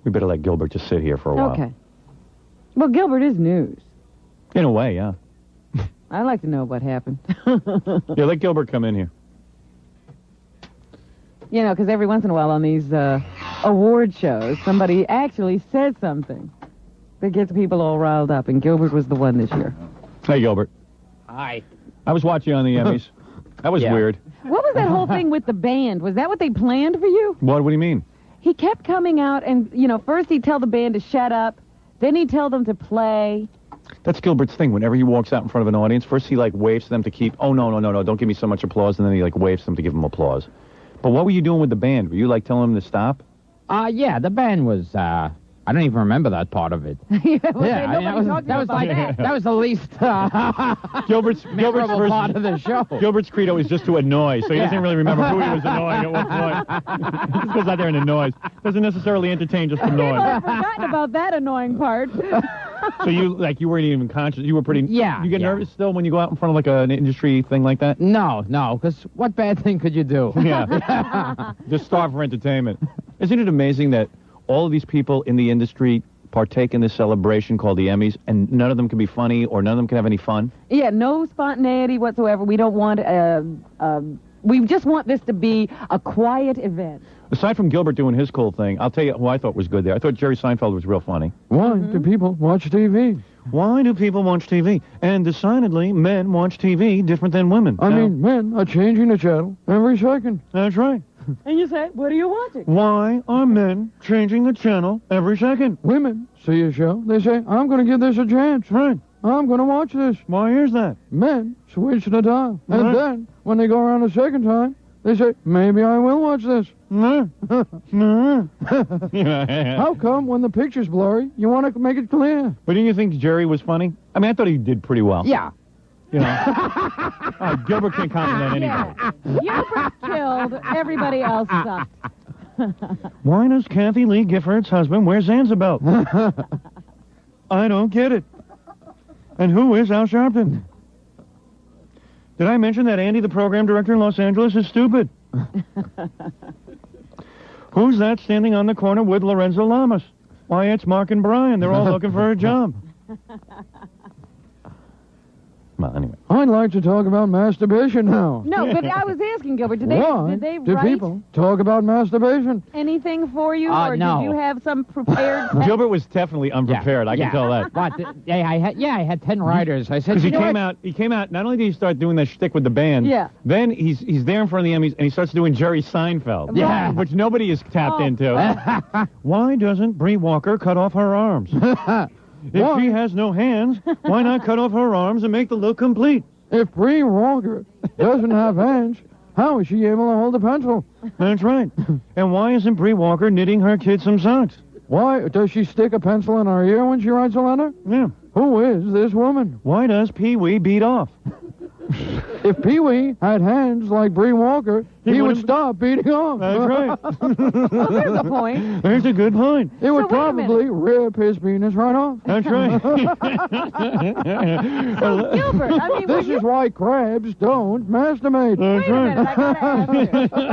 We better let Gilbert just sit here for a while. Okay. Well, Gilbert is news. In a way, yeah. I'd like to know what happened. Yeah, let Gilbert come in here. You know, because every once in a while on these award shows, somebody actually says something that gets people all riled up, and Gilbert was the one this year. Hey, Gilbert. Hi. I was watching on the Emmys. That was weird. What was that whole thing with the band? Was that what they planned for you? What do you mean? He kept coming out and, you know, first he'd tell the band to shut up, then he'd tell them to play. That's Gilbert's thing. Whenever he walks out in front of an audience, first he, like, waves to them to keep, oh, no, don't give me so much applause, and then he, like, waves to them to give them applause. But what were you doing with the band? Were you, like, telling them to stop? Yeah, the band was, I don't even remember that part of it. That was the least Gilbert's memorable part of the show. Gilbert's credo is just to annoy, so he doesn't really remember who he was annoying at what point. He just goes out there and annoys. Doesn't necessarily entertain, just annoy. I've forgotten about that annoying part. So you weren't even conscious. You were pretty. Yeah. You get nervous still when you go out in front of like an industry thing like that? No, because what bad thing could you do? Yeah. Just starve for entertainment. Isn't it amazing that all of these people in the industry partake in this celebration called the Emmys, and none of them can be funny or none of them can have any fun? Yeah, no spontaneity whatsoever. We don't want, we just want this to be a quiet event. Aside from Gilbert doing his cool thing, I'll tell you who I thought was good there. I thought Jerry Seinfeld was real funny. Why do people watch TV? Why do people watch TV? And decidedly, men watch TV different than women. I mean, men are changing the channel every second. That's right. And you say, what are you watching? Why are men changing the channel every second? Women see a show, they say, I'm going to give this a chance. Right. I'm going to watch this. Why is that? Men switch the dial. Right. And then, when they go around the second time, they say, maybe I will watch this. How come when the picture's blurry, you want to make it clear? But didn't you think Jerry was funny? I mean, I thought he did pretty well. Yeah. You know, Gilbert can't compliment anybody. Gilbert killed. Everybody else sucked. Why does Kathy Lee Gifford's husband wear Zanzibar? I don't get it. And who is Al Sharpton? Did I mention that Andy, the program director in Los Angeles, is stupid? Who's that standing on the corner with Lorenzo Lamas? Why, it's Mark and Brian. They're all looking for a job. Well, anyway. I'd like to talk about masturbation now. No, but I was asking Gilbert, did they do write people talk about masturbation? anything for you, or no. did you have some prepared? Gilbert was definitely unprepared. I can tell that. What? I had 10 writers. I said, Because he came out, not only did he start doing that shtick with the band, then he's there in front of the Emmys, and he starts doing Jerry Seinfeld, which nobody is tapped into. Why doesn't Bree Walker cut off her arms? If she has no hands, why not cut off her arms and make the look complete? If Bree Walker doesn't have hands, how is she able to hold a pencil? That's right. And why isn't Bree Walker knitting her kids some socks? Why does she stick a pencil in her ear when she writes a letter? Yeah. Who is this woman? Why does Pee-wee beat off? If Pee-wee had hands like Bree Walker, he would stop beating off. That's right. Well, there's a point. There's a good point. It would probably rip his penis right off. That's right. So, Gilbert, I mean, This is why crabs don't masturbate. That's wait a minute, I gotta ask you.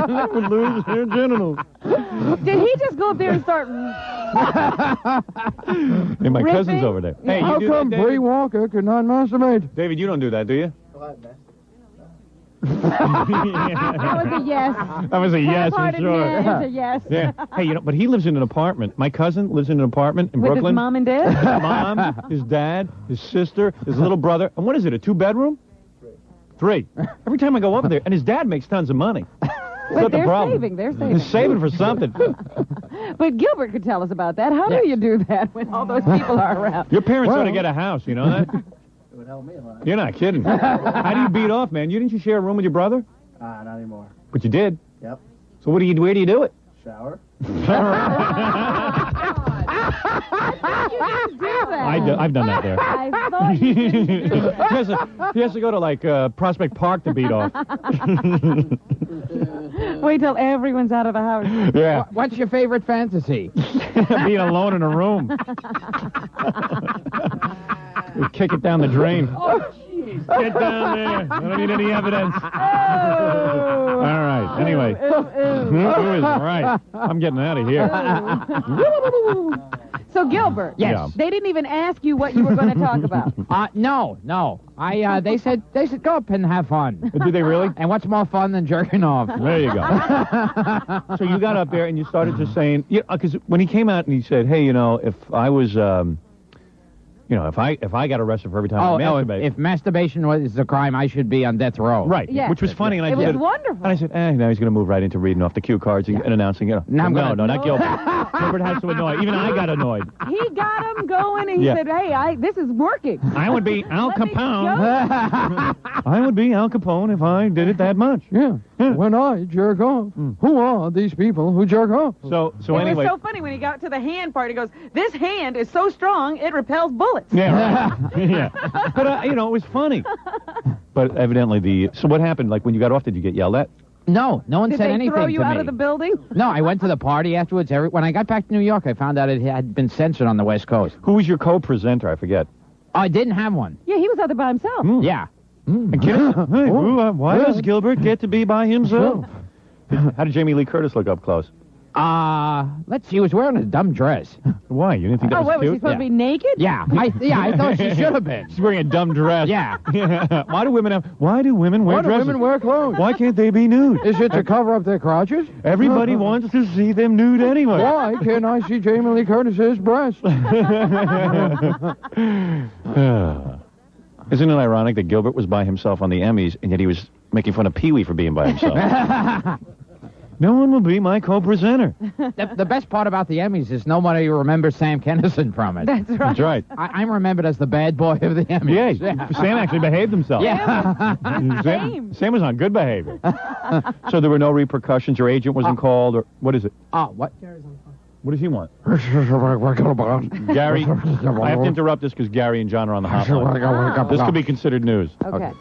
They would lose their genitals. Did he just go up there and start? Hey, my Ripping? cousin's over there. Hey, How you do come that, David? Bree Walker could not masturbate? David, you don't do that, do you? That was a yes. That was a yes for Half-hearted sure. man is a yes. Yeah. Hey, but he lives in an apartment. My cousin lives in an apartment in With Brooklyn. his mom and dad? His mom, his dad, his sister, his little brother. And what is it, a two-bedroom? Three. Every time I go over there, and his dad makes tons of money. But they're saving. They're saving. He's saving for something. But Gilbert could tell us about that. How do you do that when all those people are around? Your parents ought to get a house, you know that? It would help me a lot. You're not kidding. How do you beat off, man? Didn't you share a room with your brother? Not anymore. But you did. Yep. So where do you do it? Shower. I've done that there. I thought you didn't do that. He has to go to, like, Prospect Park to beat off. Wait till everyone's out of the house. Yeah. What's your favorite fantasy? Being alone in a room. Kick it down the drain. Oh, jeez. Get down there. I don't need any evidence. Oh. All right. right. Anyway. Who is right? I'm getting out of here. So, Gilbert. Yes. They didn't even ask you what you were going to talk about. No. They said go up and have fun. Did they really? And what's more fun than jerking off? There you go. So you got up there and you started just saying, because when he came out and he said, hey, if I was, if I got arrested for every time I masturbate. If masturbation is a crime, I should be on death row. Right. Yeah. Which was funny. And I It said, was wonderful. And I said, now he's going to move right into reading off the cue cards and announcing, No, not Gilbert. Gilbert has to annoy. Even I got annoyed. He got him going, and he said, hey, this is working. I would be Al Capone. I would be Al Capone if I did it that much. Yeah. When I jerk off, who are these people who jerk off? So anyway. It was so funny when he got to the hand part. He goes, this hand is so strong, it repels bullets. Yeah, right. Yeah. But, it was funny. But evidently so what happened? Like, when you got off, did you get yelled at? No one said anything to me. Did they throw you out of the building? No, I went to the party afterwards. When I got back to New York, I found out it had been censored on the West Coast. Who was your co-presenter? I forget. I didn't have one. Yeah, he was out there by himself. Yeah. Why does Gilbert get to be by himself? How did Jamie Lee Curtis look up close? Let's see. He was wearing a dumb dress. Why? You didn't think that was was cute? she supposed to be naked? Yeah. I thought she should have been. She's wearing a dumb dress. Yeah. Why do women wear dresses? Women wear clothes? Why can't they be nude? Is it to cover up their crotches? Everybody wants to see them nude anyway. Why can't I see Jamie Lee Curtis's breasts? Isn't it ironic that Gilbert was by himself on the Emmys, and yet he was making fun of Pee-wee for being by himself? No one will be my co-presenter. The best part about the Emmys is nobody remembers Sam Kinison from it. That's right. That's right. I'm remembered as the bad boy of the Emmys. Yeah, Sam actually behaved himself. Yeah. Sam was on good behavior. So there were no repercussions. Your agent wasn't called, or what is it? What? What does he want? Gary, I have to interrupt this because Gary and John are on the hotline. This could be considered news. Okay.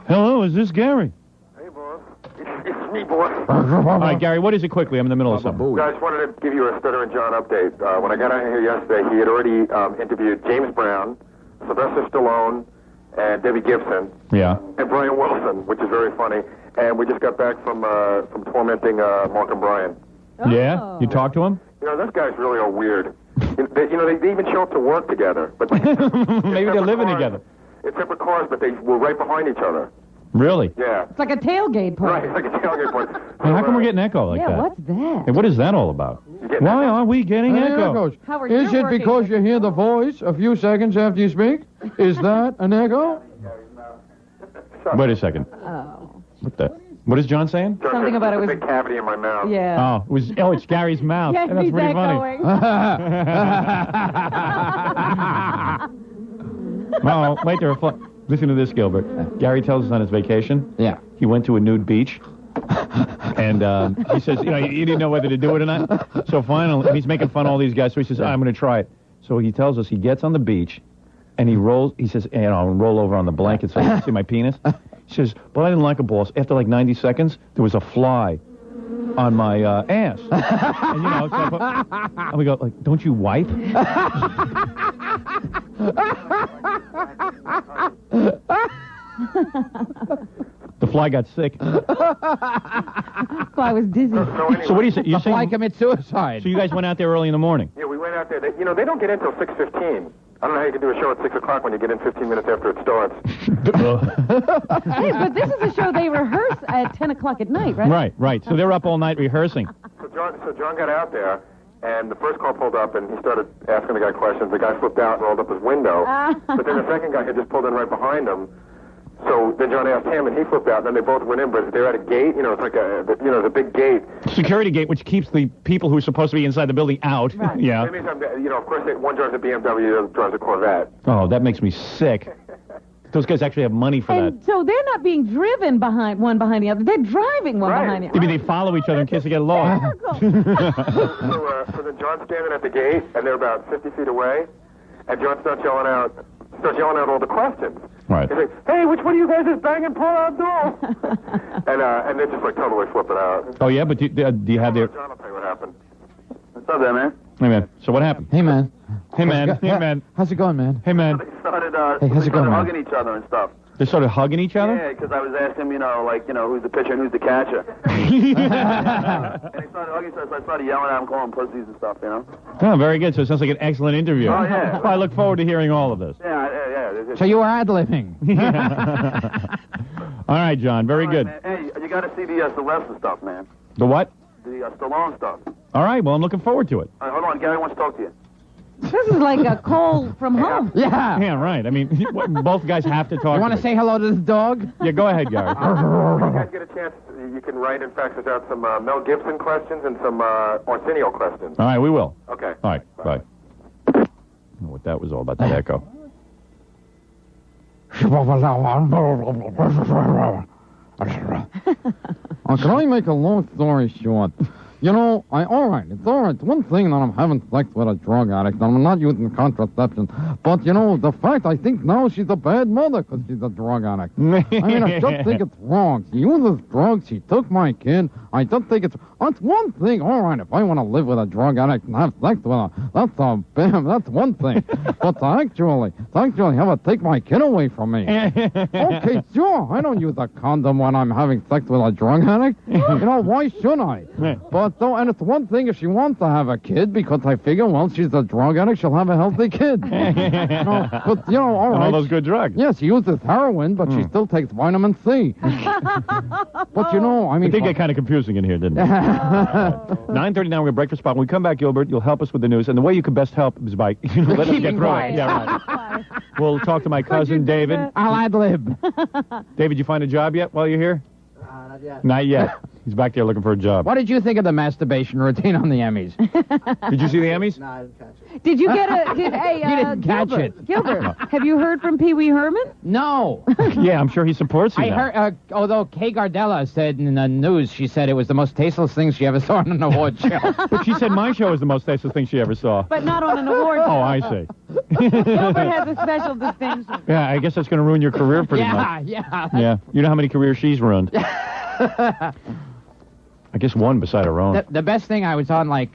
Hello, is this Gary? Hey, boss. It's me, boss. All right, Gary, what is it quickly? I'm in the middle of something. I just wanted to give you a Stutter and John update. When I got out here yesterday, he had already interviewed James Brown, Sylvester Stallone, and Debbie Gibson. Yeah. And Brian Wilson, which is very funny. And we just got back from tormenting Mark and Brian. Oh. Yeah? You talked to him? Those guys really are weird. They even show up to work together. But maybe they're living together. It's separate cars, but they were right behind each other. Really? Yeah. It's like a tailgate party. Right, it's like a tailgate party. Hey, how come we're getting echo like that? Yeah, what's that? Hey, what is that all about? Why are we getting echo? How are Is you it working? because you hear the voice a few seconds after you speak? Is that an echo? Wait a second. Oh. What is John saying? Something about it was... a big cavity in my mouth. Yeah. It's Gary's mouth. Yeah, That's he's pretty funny. Well, wait there. Listen to this, Gilbert. Gary tells us on his vacation. Yeah. He went to a nude beach. And he says, he didn't know whether to do it or not. So finally, he's making fun of all these guys. So he says, I'm going to try it. So he tells us he gets on the beach and he rolls. He says, I'll roll over on the blanket so you can see my penis. He says, but I didn't like a boss. After like 90 seconds, there was a fly on my ass. And, and we go, like, don't you wipe? The fly got sick. Fly was dizzy. So what do you say? The fly commits suicide. So you guys went out there early in the morning? Yeah, we went out there. They don't get in until 6:15. I don't know how you can do a show at 6 o'clock when you get in 15 minutes after it starts. Hey, but this is a show they rehearse at 10 o'clock at night, right? Right. So they're up all night rehearsing. So John got out there, and the first car pulled up, and he started asking the guy questions. The guy flipped out and rolled up his window. But then the second guy had just pulled in right behind him. So then John asked him, and he flipped out, and then they both went in, but they're at a gate. It's like the big gate. Security gate, which keeps the people who are supposed to be inside the building out. Right. Yeah. Anytime, of course, one drives a BMW, the other drives a Corvette. Oh, that makes me sick. Those guys actually have money for And that. so they're not being driven one behind the other. They're driving one behind the other. You mean they follow each other in case they get lost? So then John's standing at the gate, and they're about 50 feet away, and John starts yelling out all the questions. Right. He's like, hey, which one of you guys is banging pull-out door? and they're just like totally flipping out. Oh, yeah, but do you have their... John will tell you what happened. What's up there, man? Hey, man. So what happened? Hey, man. Hey, man. Hey, man. How's it going, man? Hey, man. They started, Hey, how's it going, man? hugging each other and stuff. They started hugging each other? Yeah, because I was asking him, who's the pitcher and who's the catcher. And he started hugging, so I started yelling at him, calling him pussies and stuff, Oh, very good. So it sounds like an excellent interview. Oh, yeah. Well, I look forward to hearing all of this. Yeah. So you were ad-libbing. All right, John. Very good. Man. Hey, you got to see the Sylvester stuff, man. The what? The Stallone stuff. All right. Well, I'm looking forward to it. All right, hold on. Gary wants to talk to you. This is like a call from home. Yeah. Yeah, right. I mean, both guys have to talk. You want to say hello to the dog? Yeah, go ahead, Gary. If you guys get a chance, you can write and fax us out some Mel Gibson questions and some Arsenio questions. All right, we will. Okay. All right, bye. I don't know what that was all about, that echo. Can I make a long story short? It's all right. It's one thing that I'm having sex with a drug addict, and I'm not using contraception. But, the fact, I think now she's a bad mother because she's a drug addict. I just think it's wrong. She uses drugs. She took my kid. I just think it's one thing. All right, if I want to live with a drug addict and have sex with her, that's one thing. But to actually have her take my kid away from me. Okay, sure. I don't use a condom when I'm having sex with a drug addict. Why should I? But and it's one thing if she wants to have a kid, because I figure, well, she's a drug addict, she'll have a healthy kid. But, all right. All those good drugs. Yes, she uses heroin, but she still takes vitamin C. But, It did get kind of confusing in here, didn't it? 9:39, we're going to break for spot. When we come back, Gilbert, you'll help us with the news. And the way you can best help is by let us get through it. Yeah, right. We'll talk to my cousin, David. I'll ad-lib. David, you find a job yet while you're here? Not yet. Not yet. He's back there looking for a job. What did you think of the masturbation routine on the Emmys? Did you see the Emmys? No, I didn't catch it. Did you get a... You didn't catch it. Gilbert, have you heard from Pee Wee Herman? No. Yeah, I'm sure he supports you I now. heard, although Kay Gardella said in the news, she said it was the most tasteless thing she ever saw on an award show. But she said my show is the most tasteless thing she ever saw. But not on an award show. Oh, I see. Gilbert has a special distinction. Yeah, I guess that's going to ruin your career pretty much. Yeah. Yeah. You know how many careers she's ruined? I guess one beside her own. The best thing, I was on, I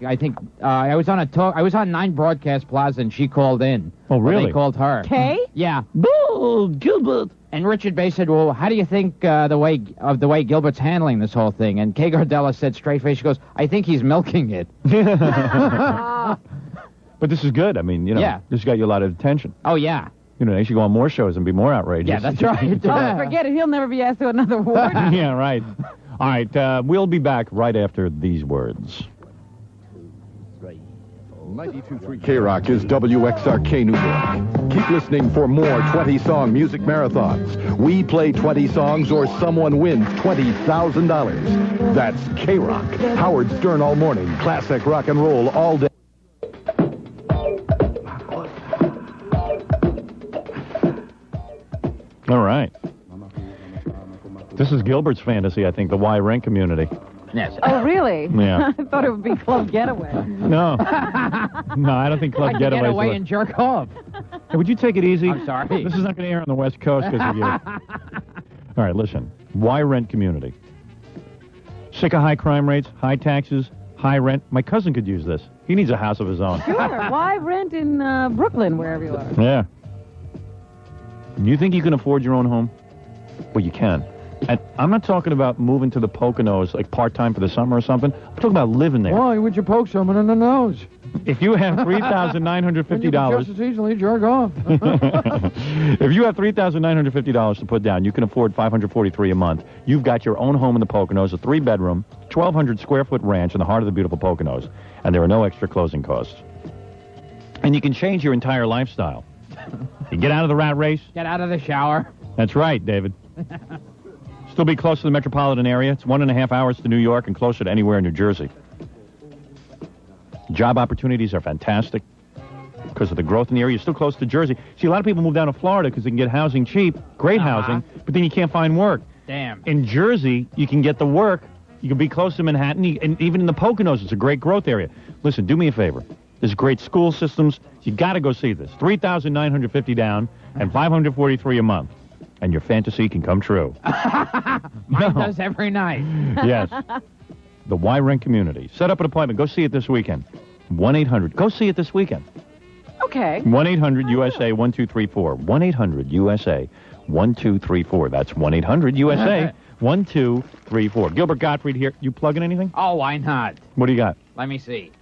was on 9 Broadcast Plaza, and she called in. Oh, really? They called her. Kay? Yeah. Boo, Gilbert. And Richard Bay said, well, how do you think the way Gilbert's handling this whole thing? And Kay Gardella said straight face, she goes, I think he's milking it. But this is good. I mean, this got you a lot of attention. Oh, yeah. They should go on more shows and be more outrageous. Yeah, that's right. Oh, forget it. He'll never be asked to another award. Yeah, right. All right, we'll be back right after these words. 92.3 K-Rock is WXRK New York. Keep listening for more 20-song music marathons. We play 20 songs or someone wins $20,000. That's K-Rock. Howard Stern all morning. Classic rock and roll all day. All right. This is Gilbert's fantasy, I think, the Y Rent community. Yes. Oh, really? Yeah. I thought it would be Club Getaway. No. No, I don't think Club Getaway. Get away and jerk off. Hey, would you take it easy? I'm sorry. This is not going to air on the West Coast because of you. All right, listen. Y Rent community. Sick of high crime rates, high taxes, high rent. My cousin could use this. He needs a house of his own. Sure. Why rent in Brooklyn, wherever you are? Yeah. You think you can afford your own home? Well, you can. And I'm not talking about moving to the Poconos like part-time for the summer or something. I'm talking about living there. Why would you poke someone in the nose? If you have $3,950... You can just as easily jerk off. If you have $3,950 to put down, you can afford $543 a month. You've got your own home in the Poconos, a 3-bedroom, 1,200-square-foot ranch in the heart of the beautiful Poconos, and there are no extra closing costs. And you can change your entire lifestyle. You get out of the rat race. Get out of the shower. That's right, David. Still be close to the metropolitan area. It's 1.5 hours to New York and closer to anywhere in New Jersey. Job opportunities are fantastic because of the growth in the area. You're still close to Jersey. See, a lot of people move down to Florida because they can get housing cheap, great housing, but then you can't find work. Damn. In Jersey, you can get the work. You can be close to Manhattan, and even in the Poconos, it's a great growth area. Listen, do me a favor. There's great school systems. You got to go see this. $3,950 down and $543 a month. And your fantasy can come true. Mine does every night. Yes. The Y Rent community. Set up an appointment. Go see it this weekend. 1-800. Go see it this weekend. Okay. 1-800-USA-1234. 1-800-USA 1234. That's 1-800-USA 1234. Gilbert Gottfried here. You plugging anything? Oh, why not? What do you got? Let me see.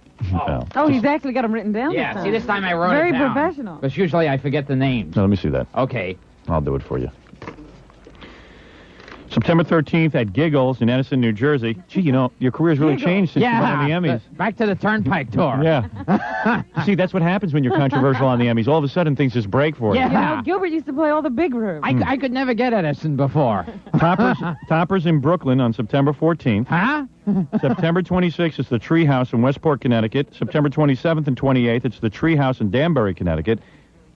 Oh, he's actually got them written down. Yeah, this time. see, this time I wrote Very it down. professional. Because usually I forget the names. No, let me see that. Okay. I'll do it for you. September 13th at Giggles in Edison, New Jersey. Gee, you know, your career's really changed since you went on the Emmys. Back to the Turnpike tour. Yeah. See, that's what happens when you're controversial on the Emmys. All of a sudden, things just break for you. You know, Gilbert used to play all the big rooms. I could never get Edison before. Toppers in Brooklyn on September 14th. Huh? September 26th is the Treehouse in Westport, Connecticut. September 27th and 28th, it's the Treehouse in Danbury, Connecticut.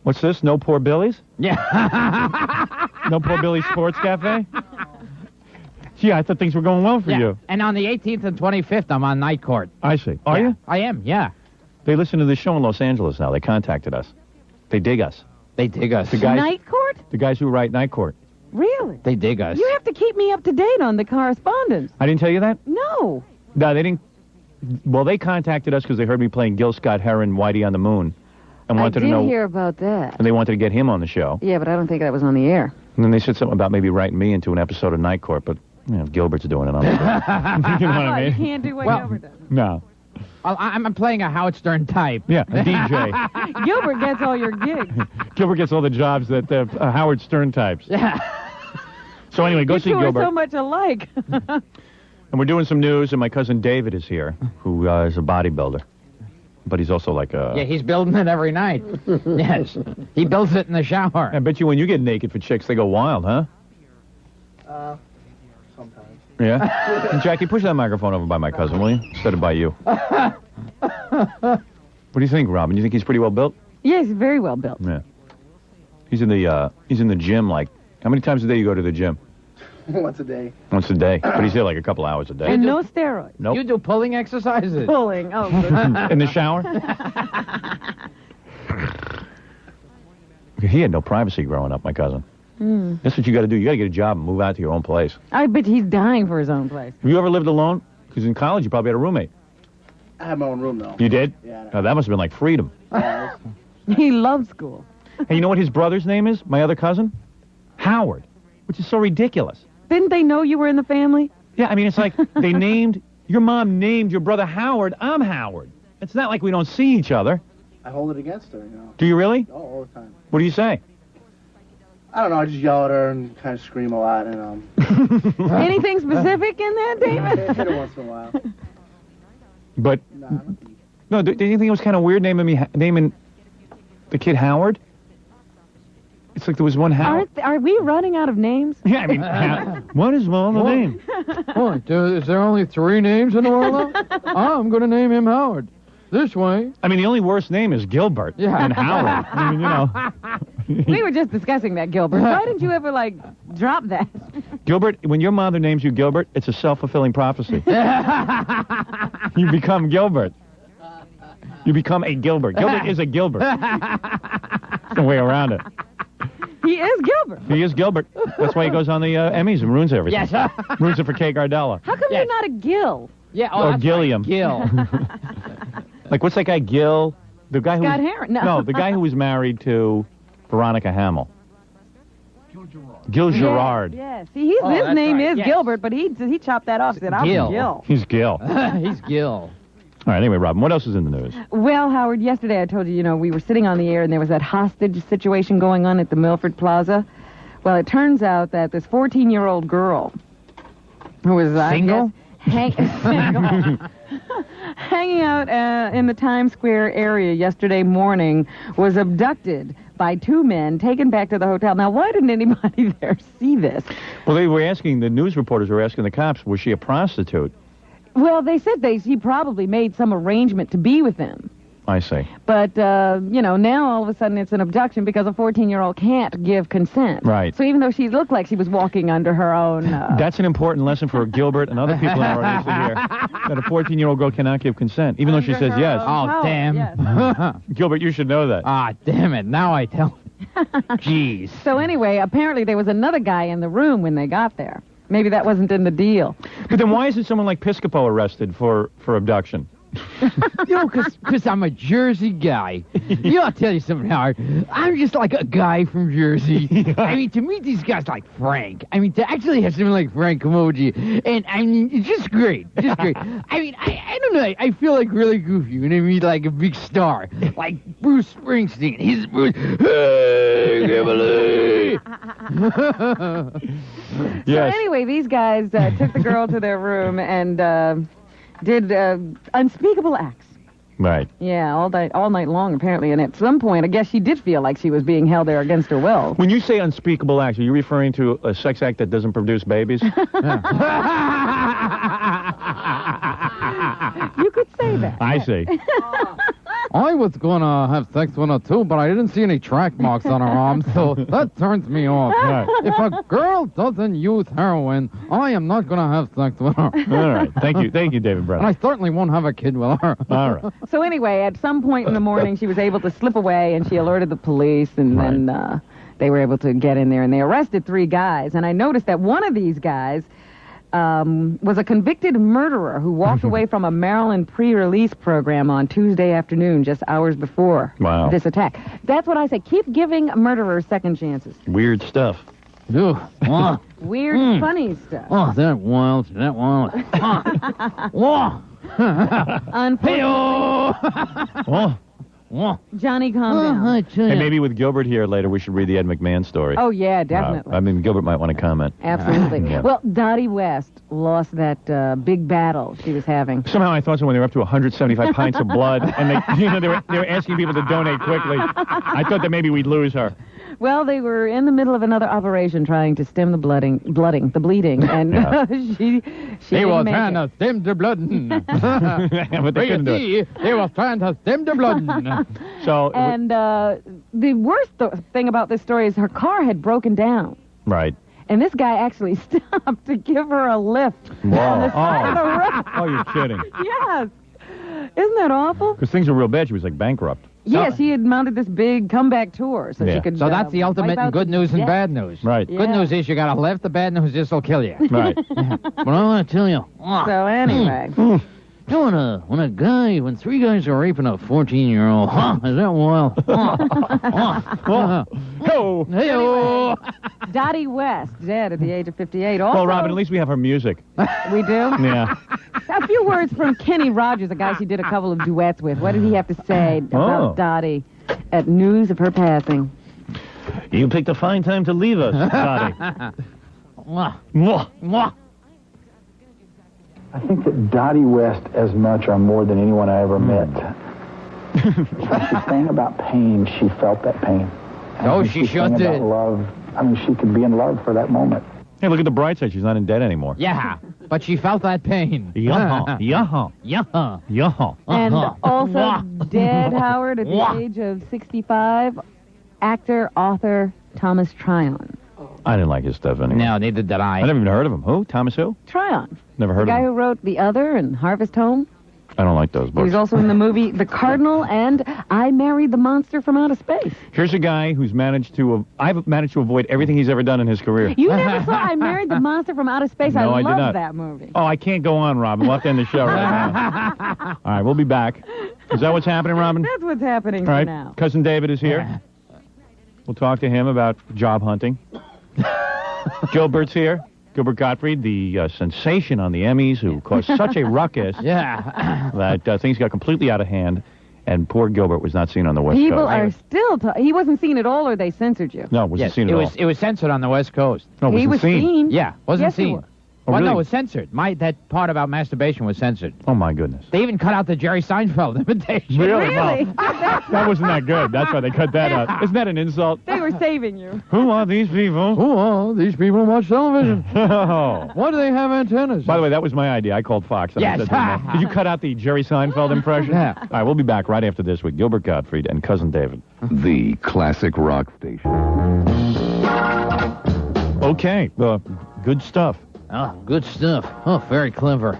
What's this? No Poor Billy's? Yeah. No Poor Billy's Sports Cafe? Gee, I thought things were going well for you. And on the 18th and 25th, I'm on Night Court. I see. Are you? I am, yeah. They listen to this show in Los Angeles now. They contacted us. They dig us. They dig us. The guys, Night Court? The guys who write Night Court. Really? They dig us. You have to keep me up to date on the correspondence. I didn't tell you that? No. No, they didn't. Well, they contacted us because they heard me playing Gil Scott-Heron, Whitey on the Moon. And wanted to know. I did hear about that. And they wanted to get him on the show. Yeah, but I don't think that was on the air. And then they said something about maybe writing me into an episode of Night Court, but, you know, Gilbert's doing it on the You know what I mean? You can't do what Gilbert does. No. I'm playing a Howard Stern type. Yeah, a DJ. Gilbert gets all your gigs. Gilbert gets all the jobs that Howard Stern types. Yeah. So anyway, go see You two Gilbert. are so much alike. And we're doing some news, and my cousin David is here, who is a bodybuilder. But he's also like a... Yeah, he's building it every night. Yes. He builds it in the shower. I bet you when you get naked for chicks, they go wild, huh? Sometimes. Yeah? And Jackie, push that microphone over by my cousin, will you? Instead of by you. What do you think, Robin? You think he's pretty well built? Yes, very well built. Yeah. He's in the gym, like... How many times a day you go to the gym? Once a day. Once a day. But he's there like a couple hours a day. And no steroids. Nope. You do pulling exercises. Pulling. Oh, In the shower? He had no privacy growing up, my cousin. That's what you got to do. You got to get a job and move out to your own place. I bet he's dying for his own place. Have you ever lived alone? Because in college you probably had a roommate. I had my own room, though. You did? Yeah. Oh, that must have been like freedom. He loves school. Hey, you know what his brother's name is? My other cousin? Howard. Which is so ridiculous. Didn't they know you were in the family? Yeah, I mean, it's like they named... Your mom named your brother Howard. I'm Howard. It's not like we don't see each other. I hold it against her, you know. Do you really? Oh, all the time. What do you say? I don't know. I just yell at her and kind of scream a lot, and Anything specific in that, David? hit her once in a while. But... No, do you think it was kind of weird naming the kid Howard? It's like there was one Howard. Are we running out of names? Yeah, I mean, what is the name? What? Is there only 3 names in the world? I'm going to name him Howard. This way. I mean, the only worst name is Gilbert and Howard. I mean, you know. We were just discussing that, Gilbert. Why didn't you ever, drop that? Gilbert, when your mother names you Gilbert, it's a self-fulfilling prophecy. You become Gilbert. You become a Gilbert. Gilbert is a Gilbert. There's no way around it. He is Gilbert. He is Gilbert. That's why he goes on the Emmys and ruins everything. Yes. Ruins it for Kay Gardella. How come you're not a Gil? Yeah, Or that's Gilliam. Right. Gil. Like, what's that guy, Gil? The guy who Scott Heron. No. the guy who was married to Veronica Hamill. Gil Gerard. Yeah. See, his that's name right, is yes. Gilbert, but he chopped that off. Said, I'm Gil. Gil. He's Gil. He's Gil. All right, anyway, Robin, what else is in the news? Well, Howard, yesterday I told you, we were sitting on the air and there was that hostage situation going on at the Milford Plaza. Well, it turns out that this 14-year-old girl who was Single? Hanging out in the Times Square area yesterday morning was abducted by 2 men, taken back to the hotel. Now, why didn't anybody there see this? Well, the news reporters were asking the cops, was she a prostitute? Well, they said she probably made some arrangement to be with them. I see. But, now all of a sudden it's an abduction because a 14-year-old can't give consent. Right. So even though she looked like she was walking under her own... That's an important lesson for Gilbert and other people in our audience here, that a 14-year-old girl cannot give consent, even though she says yes. Oh, damn. Yes. Gilbert, you should know that. Ah, damn it. Now I tell. Jeez. So anyway, apparently there was another guy in the room when they got there. Maybe that wasn't in the deal. But then why isn't someone like Piscopo arrested for abduction? You know, because I'm a Jersey guy. You know, I'll tell you something, Howard. I'm just like a guy from Jersey. I mean, to meet these guys like Frank. I mean, to actually have someone like Frank come over to you. And, I mean, it's just great. Just great. I mean, I don't know. I feel like really goofy when I meet like a big star. Like Bruce Springsteen. He's Bruce. Hey, Kimberly. So anyway, these guys took the girl to their room and did unspeakable acts. Right. Yeah, all night long, apparently. And at some point, I guess she did feel like she was being held there against her will. When you say unspeakable acts, are you referring to a sex act that doesn't produce babies? You could say that. I see. I was gonna have sex with her too, but I didn't see any track marks on her arm, so that turns me off. Right. If a girl doesn't use heroin, I am not gonna have sex with her. All right. Thank you, David Brown. And I certainly won't have a kid with her. All right. So anyway, at some point in the morning, she was able to slip away, and she alerted the police, and then they were able to get in there, and they arrested 3 guys. And I noticed that one of these guys was a convicted murderer who walked away from a Maryland pre-release program on Tuesday afternoon, just hours before this attack. That's what I say. Keep giving murderers second chances. Weird stuff. Ew. Weird, funny stuff. Oh, that wild. Unfortunately. Johnny, calm down. And maybe with Gilbert here later, we should read the Ed McMahon story. Oh, yeah, definitely. I mean, Gilbert might want to comment. Absolutely. Yeah. Well, Dottie West lost that big battle she was having. Somehow I thought so when they were up to 175 pints of blood, and they were asking people to donate quickly. I thought that maybe we'd lose her. Well, they were in the middle of another operation trying to stem the bleeding, and they were trying to stem the blood. But they couldn't do it. They were trying to stem the blood. And the worst thing about this story is her car had broken down. Right. And this guy actually stopped to give her a lift on the side of the road. Oh, you're kidding. Yes. Isn't that awful? Because things were real bad. She was like bankrupt. Yes, he had mounted this big comeback tour so she could. So that's the ultimate in good news and bad news. Right. Good news is you got a lift. The bad news is it'll kill you. Right. But I want to tell you. So anyway. You know, when 3 guys are raping a 14-year-old, is that wild? Hey-oh. Dottie West, dead at the age of 58. Also, Well, Robin, at least we have her music. We do? Yeah. A few words from Kenny Rogers, a guy she did a couple of duets with. What did he have to say about Dottie at news of her passing? You picked a fine time to leave us, Dottie. I think that Dottie West, as much or more than anyone I ever met, when she sang about pain, she felt that pain. Oh, she sure did. About love, I mean, she could be in love for that moment. Hey, look at the bright side. She's not in debt anymore. Yeah, but she felt that pain. Yeah. And also dead, Howard, at the age of 65, actor, author Thomas Tryon. I didn't like his stuff anyway. No, neither did I. I never even heard of him. Who? Thomas who? Tryon. Never heard of him. The guy him. who wrote The Other and Harvest Home. I don't like those books. He was also in the movie The Cardinal and I Married the Monster from Outer Space. Here's a guy who's I've managed to avoid everything he's ever done in his career. You never saw I Married the Monster from Outer Space? No, I did love not. that movie. Oh, I can't go on, Robin. We'll have to end the show right now. All right, we'll be back. Is that what's happening, Robin? That's what's happening All right. for now. Cousin David is here. We'll talk to him about job hunting. Gilbert's here. Gilbert Gottfried, the sensation on the Emmys, who caused such a ruckus that things got completely out of hand, and poor Gilbert was not seen on the West Coast. People are still... he wasn't seen at all, or they censored you? No, wasn't seen at all. It was censored on the West Coast. No, he was seen. Yeah, wasn't Yes, he seen. was. Oh, Well, really? no, it was censored. That part about masturbation was censored. Oh, my goodness. They even cut out the Jerry Seinfeld imitation. Really? Really? That wasn't that good. That's why they cut that out. Isn't that an insult? They were saving you. Who are these people? Who are these people who watch television? Oh. Why do they have antennas? By the way, that was my idea. I called Fox. Yes. Did you cut out the Jerry Seinfeld impression? Yeah. All right, we'll be back right after this with Gilbert Gottfried and Cousin David. The classic rock station. Okay, good stuff. Oh, good stuff. Oh, very clever.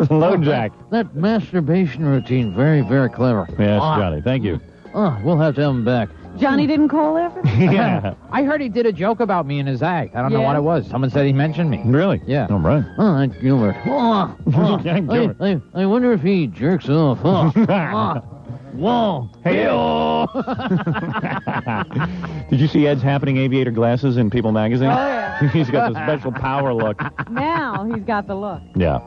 Hello, Jack. That masturbation routine, very, very clever. Yes, Johnny, thank you. Oh, we'll have to have him back. Johnny didn't call after? Yeah. I heard he did a joke about me in his act. I don't know what it was. Someone said he mentioned me. Really? Yeah. All right. Oh, that's Gilbert. I wonder if he jerks off. Whoa. Hey, did you see Ed's Happening aviator glasses in People magazine? Oh, yeah. He's got the special power look. Now he's got the look. Yeah.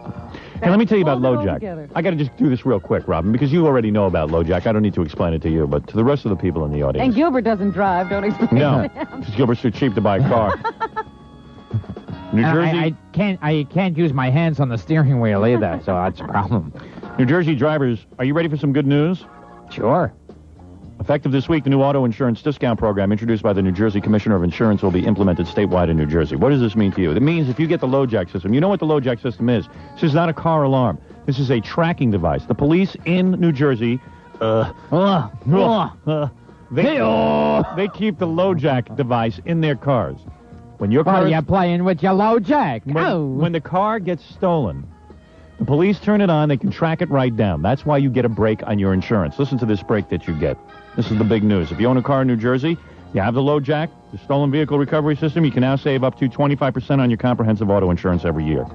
Hey, let me tell you about Hold it all LoJack. together. I got to just do this real quick, Robin, because you already know about LoJack. I don't need to explain it to you, but to the rest of the people in the audience. And Gilbert doesn't drive, don't explain No, it to him. because Gilbert's too cheap to buy a car. New Jersey. I can't use my hands on the steering wheel either, so that's a problem. New Jersey drivers, are you ready for some good news? Sure. Effective this week, the new auto insurance discount program introduced by the New Jersey Commissioner of Insurance will be implemented statewide in New Jersey. What does this mean to you? It means if you get the LoJack system, you know what the LoJack system is. This is not a car alarm. This is a tracking device. The police in New Jersey, they keep the LoJack device in their cars. When your car you're playing with your LoJack. When the car gets stolen, the police turn it on, they can track it right down. That's why you get a break on your insurance. Listen to this break that you get. This is the big news. If you own a car in New Jersey, you have the LoJack, the stolen vehicle recovery system, you can now save up to 25% on your comprehensive auto insurance every year.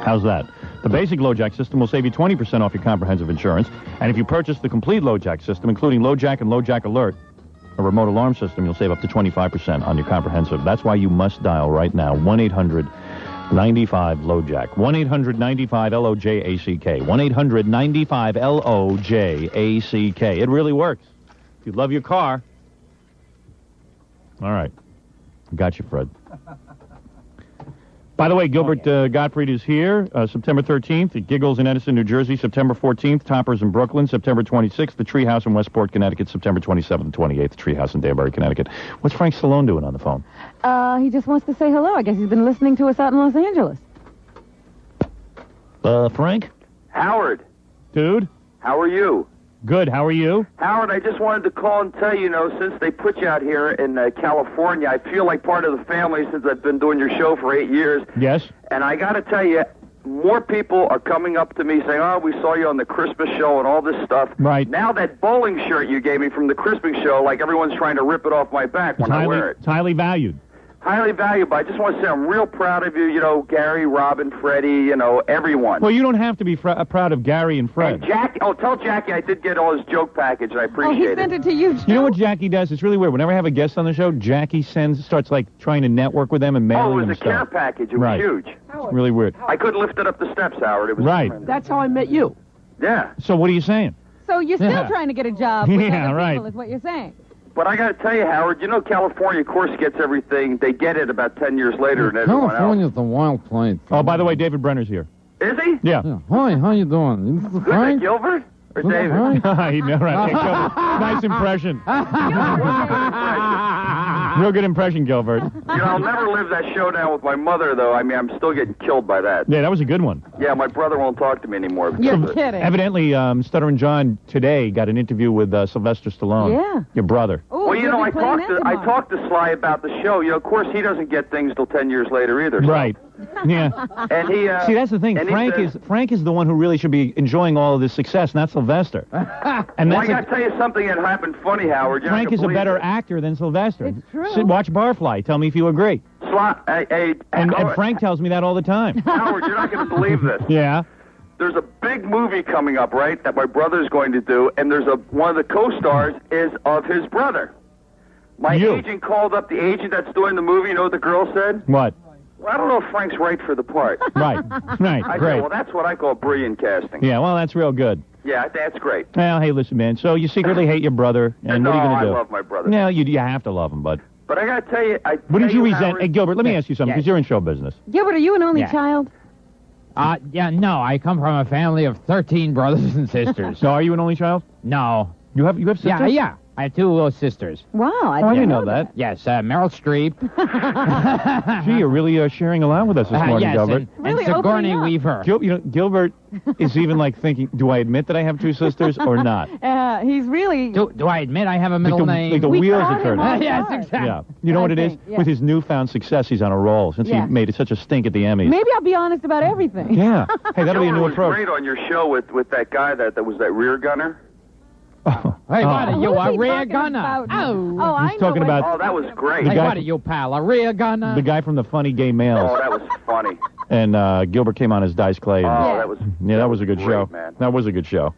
How's that? The basic LoJack system will save you 20% off your comprehensive insurance, and if you purchase the complete LoJack system, including LoJack and LoJack Alert, a remote alarm system, you'll save up to 25% on your comprehensive. That's why you must dial right now 1-800-95-LoJack. 1-800-95-LOJACK. 1-800-95-LOJACK. It really works. If you love your car. All right. Got you, Fred. By the way, Gilbert Gottfried is here September 13th at Giggles in Edison, New Jersey. September 14th, Toppers in Brooklyn. September 26th, the Treehouse in Westport, Connecticut. September 27th and 28th, the Treehouse in Danbury, Connecticut. What's Frank Stallone doing on the phone? He just wants to say hello. I guess he's been listening to us out in Los Angeles. Frank? Howard. Dude? How are you? Good. How are you? Howard, I just wanted to call and tell you, since they put you out here in California, I feel like part of the family since I've been doing your show for 8 years. Yes. And I got to tell you, more people are coming up to me saying, oh, we saw you on the Christmas show and all this stuff. Right. Now that bowling shirt you gave me from the Christmas show, like everyone's trying to rip it off my back when I wear it. It's highly valued. Highly valuable. I just want to say I'm real proud of you, Gary, Robin, Freddie, everyone. Well, you don't have to be proud of Gary and Fred. And Jackie, tell Jackie I did get all his joke package, and I appreciate he sent it to you, too. You know what Jackie does? It's really weird. Whenever I have a guest on the show, Jackie starts like trying to network with them and mailing them it was a care package. It was huge. It's really weird. I couldn't lift it up the steps, Howard. It was tremendous. That's how I met you. Yeah. So what are you saying? So you're still trying to get a job with other right. people, is what you're saying. But I got to tell you, Howard, California, of course, gets everything. They get it about 10 years later than everyone else. California's the wild place. Oh, by the way, David Brenner's here. Is he? Yeah. Hi, how you doing? This is Who's Frank? that, Gilbert? Or Is that David? Frank? Hey, Gilbert. Nice impression. Real good impression, Gilbert. I'll never live that show down with my mother, though. I mean, I'm still getting killed by that. Yeah, that was a good one. Yeah, my brother won't talk to me anymore. You're kidding. Evidently, Stuttering John today got an interview with Sylvester Stallone. Yeah. Your brother. Ooh, Well, you'll be playing that I tomorrow. talked to Sly about the show. Of course, he doesn't get things till 10 years later either. So. Right. Yeah. And he. See, that's the thing. and he Frank is the one who really should be enjoying all of this success, not Sylvester. And Well, that's I got to tell you something that happened funny, Howard. You're not Frank gonna is a believe better it. actor than Sylvester. It's true. Watch Barfly. Tell me if you agree. And Frank tells me that all the time. Howard, you're not going to believe this. Yeah. There's a big movie coming up, right, that my brother's going to do, and there's one of the co-stars is of his brother. My agent called up the agent that's doing the movie. You know what the girl said? What? Well, I don't know if Frank's right for the part. Right. Right. I Great. said, well, that's what I call brilliant casting. Yeah, well, that's real good. Yeah, that's great. Well, hey, listen, man. So you secretly hate your brother, and no, what are you going to do? I love my brother. No, you have to love him, but But I got to tell you, wouldn't you resent? Howard, Hey, Gilbert, let me ask you something, because you're in show business. Gilbert, are you an only child? No, I come from a family of 13 brothers and sisters. So are you an only child? No. You have sisters? Yeah. I have two little sisters. Wow, I didn't know that. Yes, Meryl Streep. Gee, you're really sharing a lot with us this morning, yes, Gilbert. and Sigourney Weaver. Gilbert is even like thinking, do I admit that I have two sisters or not? He's really... Do I admit I have a middle name? Like the wheels are turning. Yes, exactly. Yeah. You know what it is? Yeah. With his newfound success, he's on a roll since he made it such a stink at the Emmys. Maybe I'll be honest about everything. Yeah. Hey, that'll be a new Gilbert was approach. great on your show with that guy that was that rear gunner. Oh, Hey, what are you, Who's a he rear talking gunner? about? Oh. Oh, I He's know talking what- about Oh, that was great. Hey, guy- what are you, pal, a rear gunner? the guy from the Funny Gay Males. Oh, that was funny. And Gilbert came on as Dice Clay. And, Oh, that was that was a good great, show. man. That was a good show.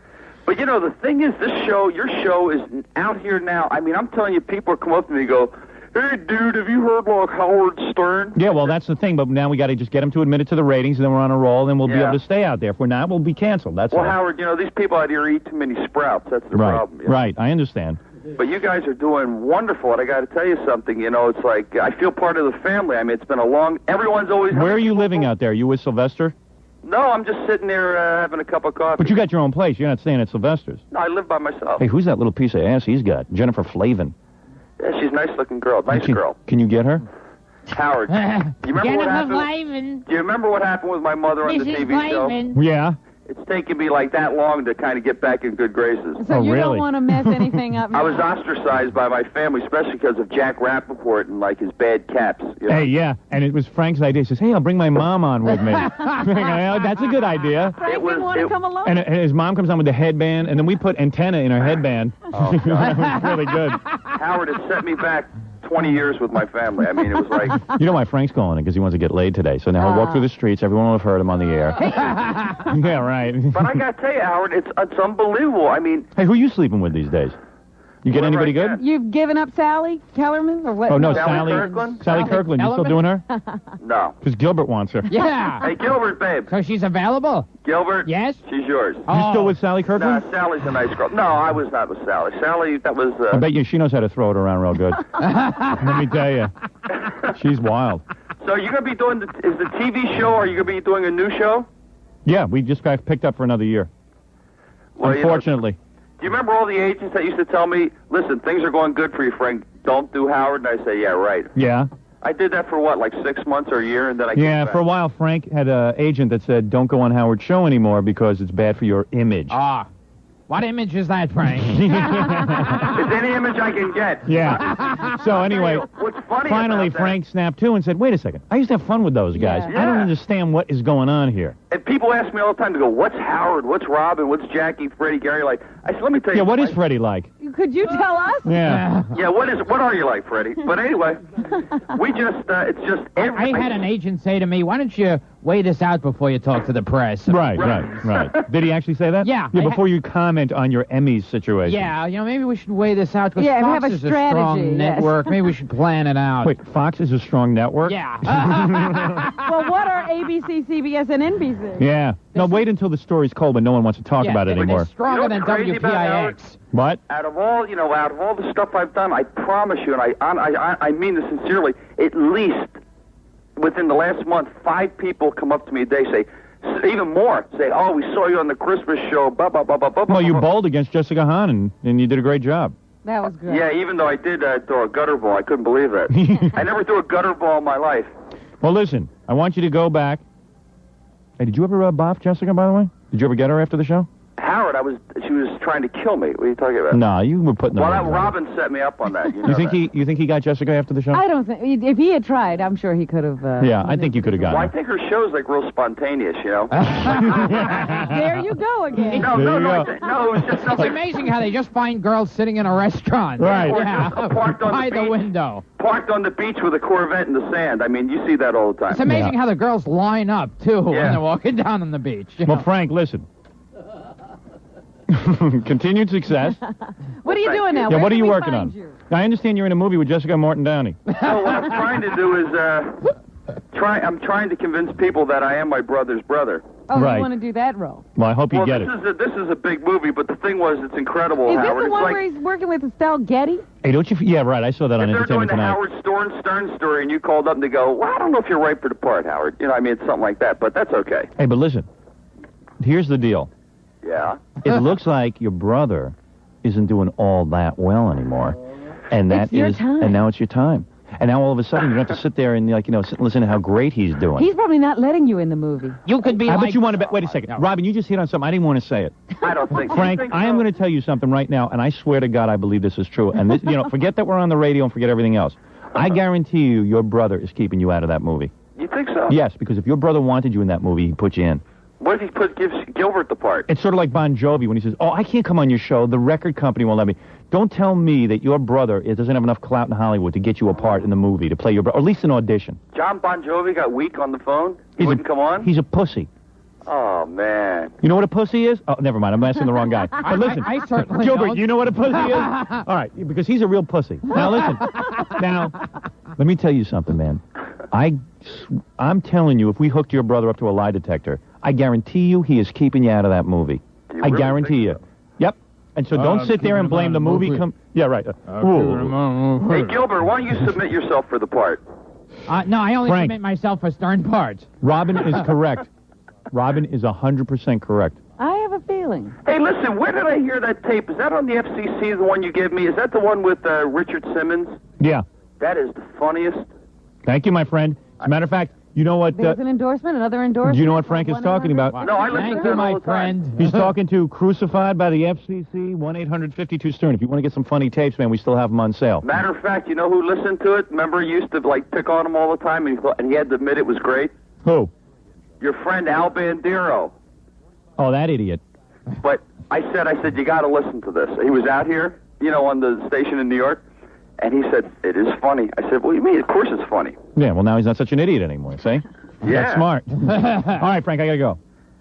But you know, the thing is, your show is out here now. I mean, I'm telling you, people come up to me and go, "Hey, dude, have you heard like Howard Stern?" Yeah, well, that's the thing. But now we got to just get him to admit it to the ratings, and then we're on a roll, and we'll be Yeah. able to stay out there. If we're not, we'll be canceled. That's Well, all. Howard, you know, these people out here eat too many sprouts. That's the Right, problem. You know? right. I understand. But you guys are doing wonderful, and I got to tell you something. You know, it's like I feel part of the family. I mean, it's been a long. Everyone's always. Where are you living out there? You with Sylvester? No, I'm just sitting there having a cup of coffee. But you got your own place. You're not staying at Sylvester's. No, I live by myself. Hey, who's that little piece of ass he's got? Jennifer Flavin. Yeah, she's a nice-looking girl. Nice girl. Can you get her? Howard, you remember what happened? Flavin. Do you remember what happened with my mother on the Mrs. TV show? Flavin. Yeah. It's taken me like that long to kind of get back in good graces. So you really? don't want to mess anything up. I was ostracized by my family, especially because of Jack Rappaport and like his bad caps. You know? Hey, yeah. And it was Frank's idea. He says, hey, I'll bring my mom on with me. That's a good idea. Frank didn't want to come along. And his mom comes on with the headband, and then we put antenna in her headband. Oh, God. That was really good. Howard, it set me back 20 years with my family. I mean, it was like... You know why Frank's calling it? Because he wants to get laid today. So now he'll walk through the streets. Everyone will have heard him on the air. Yeah, right. But I got to tell you, Howard, it's unbelievable. I mean... Hey, who are you sleeping with these days? You get Whoever anybody I good? can. You've given up Sally Kellerman or what? Oh, no, Sally Sally Kirkland? Sally Kirkland. You still doing her? No. Because Gilbert wants her. Yeah. Hey, Gilbert, babe. So she's available? Gilbert? Yes? She's yours. You still with Sally Kirkland? Nah, Sally's a nice girl. No, I was not with Sally. Sally, that was... I bet you she knows how to throw it around real good. Let me tell you. She's wild. So you're going to be doing... Is the TV show, are you going to be doing a new show? Yeah, we just got picked up for another year. Well, Unfortunately. Do you remember all the agents that used to tell me, listen, things are going good for you, Frank. Don't do Howard. And I say, yeah, right. Yeah. I did that for what, like 6 months or a year, and then I came Yeah, back. for a while, Frank had an agent that said, don't go on Howard's show anymore because it's bad for your image. Ah. What image is that, Frank? It's any image I can get. Yeah. So anyway, What's funny finally about that- Frank snapped to and said, wait a second, I used to have fun with those guys. Yeah. I don't Yeah. understand what is going on here. And people ask me all the time to go, what's Howard? What's Robin? What's Jackie, Freddie, Gary? Like, I said, let me tell you. Yeah, what is something. Freddie like? Could you tell us? Yeah. Yeah, what are you like, Freddie? But anyway, we just, it's just every... I had an agent say to me, why don't you weigh this out before you talk to the press? Right. Did he actually say that? Yeah. Before you comment on your Emmys situation. Yeah, you know, maybe we should weigh this out because Yeah, Fox have a is a strategy, strong yes. network. Maybe we should plan it out. Wait, Fox is a strong network? Yeah. Well, what are ABC, CBS, and NBC? Yeah. No, wait until the story's cold when no one wants to talk about it they're anymore. stronger You know than what's crazy about Howard? WPIX. What? Out of all the stuff I've done, I promise you, and I mean this sincerely, at least within the last month, 5 people come up to me a day, say, even more, say, oh, we saw you on the Christmas show, blah, blah, blah, blah, blah. Well, you blah, blah. bowled against Jessica Hahn, and you did a great job. That was good. Yeah, even though I did throw a gutter ball, I couldn't believe it. I never threw a gutter ball in my life. Well, listen, I want you to go back. Hey, did you ever boff Jessica, by the way? Did you ever get her after the show? Howard, she was trying to kill me. What are you talking about? No, you were putting Well, her that Robin set me up on that. You, know You think that. you think he got Jessica after the show? I don't think if he had tried, I'm sure he could have. Yeah, I think you could have gotten Well, I her. think her show's like real spontaneous, you know. There you go again. No, There no, you no, go. no, it was just It's something. amazing how they just find girls sitting in a restaurant. Right. Yeah. Parked on By the the beach. window. Parked on the beach with a Corvette in the sand. I mean, you see that all the time. It's amazing Yeah. how the girls line up, too, when Yeah. they're walking down on the beach. you Well, know. Frank, listen. Continued success. What are you doing now? Yeah, Where what are can you we working find on? you? I understand you're in a movie with Jessica Morton Downey. So what I'm trying to do is I'm trying to convince people that I am my brother's brother. Oh, Right. you want to do that role? Well, I hope you Well, get this it. is a big movie, but the thing was, it's incredible, Is Howard. this the It's one like where he's working with Estelle Getty? Hey, don't you? Yeah, right. I saw that on if they're doing Entertainment the Tonight. Howard Stern story, and you called up and they go, well, I don't know if you're right for the part, Howard. You know, I mean, it's something like that, but that's okay. Hey, but listen. Here's the deal. Yeah. It looks like your brother isn't doing all that well anymore, and that It's your is, time. and now it's your time. And now all of a sudden you have to sit there and sit and listen to how great he's doing. He's probably not letting you in the movie. You could be I like... bet you want to. Wait a second, Robin. You just hit on something. I didn't want to say it. I don't think Frank, you think I am so? going to tell you something right now, and I swear to God, I believe this is true. And this, forget that we're on the radio and forget everything else. I guarantee you, your brother is keeping you out of that movie. You think so? Yes, because if your brother wanted you in that movie, he'd put you in. What if he gives Gilbert the part? It's sort of like Bon Jovi when he says, "Oh, I can't come on your show. The record company won't let me." Don't tell me that your brother doesn't have enough clout in Hollywood to get you a part in the movie, to play your brother, or at least an audition. John Bon Jovi got weak on the phone? He wouldn't come on? He's a pussy. Oh, man. You know what a pussy is? Oh, never mind. I'm asking the wrong guy. But listen, I certainly Gilbert, don't. you know what a pussy is? All right, because he's a real pussy. Now, listen. Now, let me tell you something, man. I'm telling you, if we hooked your brother up to a lie detector, I guarantee you he is keeping you out of that movie. I guarantee you. Yep. And so don't sit there and blame the movie. Yeah, right. Hey, Gilbert, why don't you submit yourself for the part? No, I only Frank. submit myself for starring parts. Robin is correct. Robin is 100% correct. I have a feeling. Hey, listen, where did I hear that tape? Is that on the FCC, the one you gave me? Is that the one with Richard Simmons? Yeah. That is the funniest. Thank you, my friend. As a matter of fact, you know what? There's an endorsement, another endorsement. Do you know what Frank is talking about? No, I listen to him all the time. He's talking to Crucified by the FCC, 1-800-52-STERN. If you want to get some funny tapes, man, we still have them on sale. Matter of fact, you know who listened to it? Remember he used to, like, pick on him all the time, and he had to admit it was great? Who? Your friend Al Bandero. Oh, that idiot. But I said, you got to listen to this. He was out here, on the station in New York, and he said, it is funny. I said, what do you mean? Of course it's funny. Yeah, well, now he's not such an idiot anymore, see? Yeah. That's smart. All right, Frank, I got to go.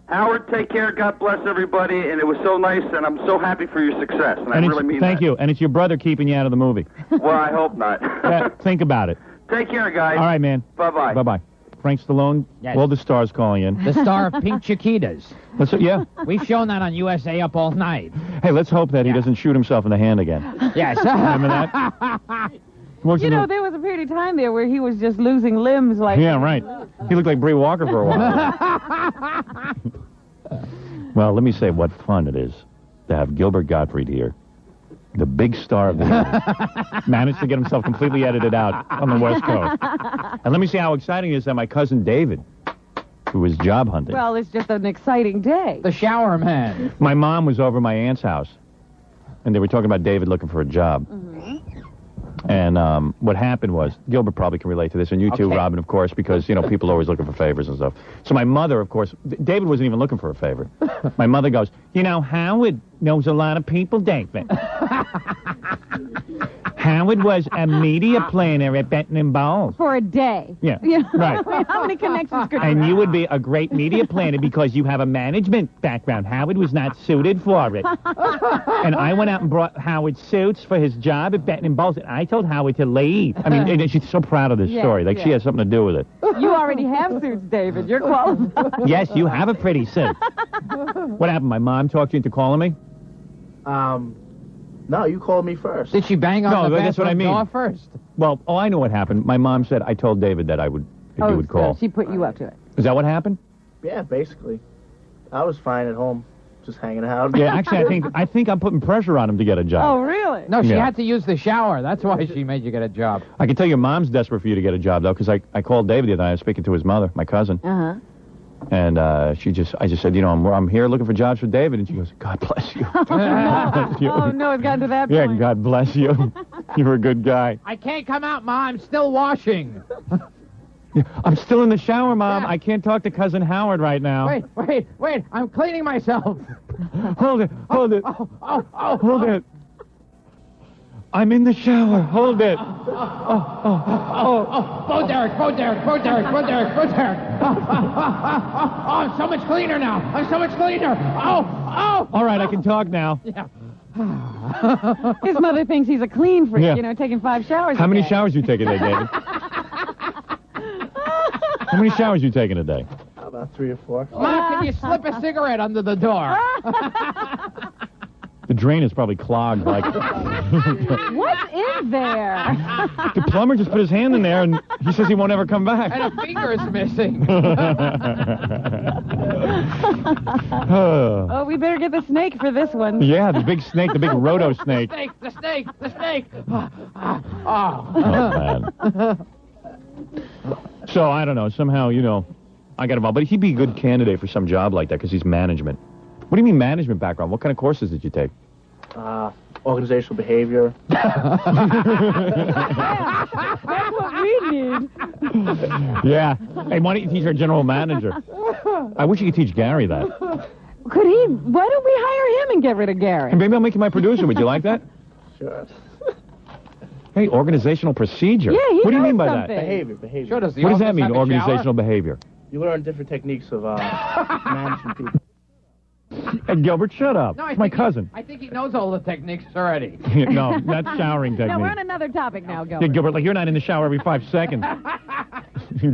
Howard, take care. God bless everybody. And it was so nice, and I'm so happy for your success. And I really mean thank you. And it's your brother keeping you out of the movie. Well, I hope not. Yeah, think about it. Take care, guys. All right, man. Bye-bye. Bye-bye. Frank Stallone, Yes. all the stars calling in. The star of Pink Chiquitas. Yeah. We've shown that on USA Up All Night. Hey, let's hope that he doesn't shoot himself in the hand again. Yes. Remember that? There was a period of time there where he was just losing limbs like... Yeah, right. He looked like Bree Walker for a while. Well, let me say what fun it is to have Gilbert Gottfried here. The big star of the year. Managed to get himself completely edited out on the West Coast. And let me see how exciting it is that my cousin David, who was job hunting. Well, it's just an exciting day. The shower man. My mom was over at my aunt's house, and they were talking about David looking for a job. And what happened was, Gilbert probably can relate to this, and you too, Robin, of course, because, people are always looking for favors and stuff. So my mother, of course, David wasn't even looking for a favor. My mother goes, Howard knows a lot of people, David. Howard was a media planner at Benton and Bowles. For a day. Yeah, right. How many connections could And you would be a great media planner because you have a management background. Howard was not suited for it. And I went out and brought Howard suits for his job at Benton and Bowles, and I told Howard to leave. I mean, and she's so proud of this story. Like, she has something to do with it. You already have suits, David. You're qualified. Yes, you have a pretty suit. What happened? My mom talked you into calling me? No, you called me first. Did she bang on the that's what I mean. door first? Well, I know what happened. My mom said I told David that you would call. So she put you up to it. Is that what happened? Yeah, basically. I was fine at home, just hanging out. Yeah, actually, I think I'm putting pressure on him to get a job. Oh, really? No, she had to use the shower. That's why she made you get a job. I can tell your mom's desperate for you to get a job, though, because I called David the other night. I was speaking to his mother, my cousin. Uh-huh. And I just said, I'm here looking for jobs for David. And she goes, God bless you. Oh, no, it's gotten to that point. Yeah, God bless you. You're a good guy. I can't come out, Ma. I'm still washing. I'm still in the shower, Mom. I can't talk to Cousin Howard right now. Wait. I'm cleaning myself. Hold it. Hold it. I'm in the shower. Hold it. Bo Derek. I'm so much cleaner now. All right, I can talk now. Yeah. His mother thinks he's a clean freak, Yeah. taking 5 showers How a many day. showers you take a day, David? How many showers you taking a day? About 3 or 4. Ma, can you slip a cigarette under the door? The drain is probably clogged. Like What's in there? the plumber just put his hand in there, and he says he won't ever come back. And a finger is missing. Oh, we better get the snake for this one. Yeah, the big snake, the big roto snake. The snake. Oh, man. So, I don't know. Somehow, I got involved. But he'd be a good candidate for some job like that because he's management. What do you mean management background? What kind of courses did you take? Organizational behavior. That's what we need. Yeah. Hey, why don't you teach our general manager? I wish you could teach Gary that. Could he? Why don't we hire him and get rid of Gary? And maybe I'll make you my producer. Would you like that? Sure. Hey, organizational procedure. Yeah, he What do you knows mean by something. that? Behavior. Sure does. What does that mean, organizational behavior? You learn different techniques of managing people. Hey, Gilbert, shut up. No, It's my cousin. I think he knows all the techniques already. No, that's showering technique. No, we're on another topic now, Yeah, Gilbert. Gilbert, like you're not in the shower every 5 seconds.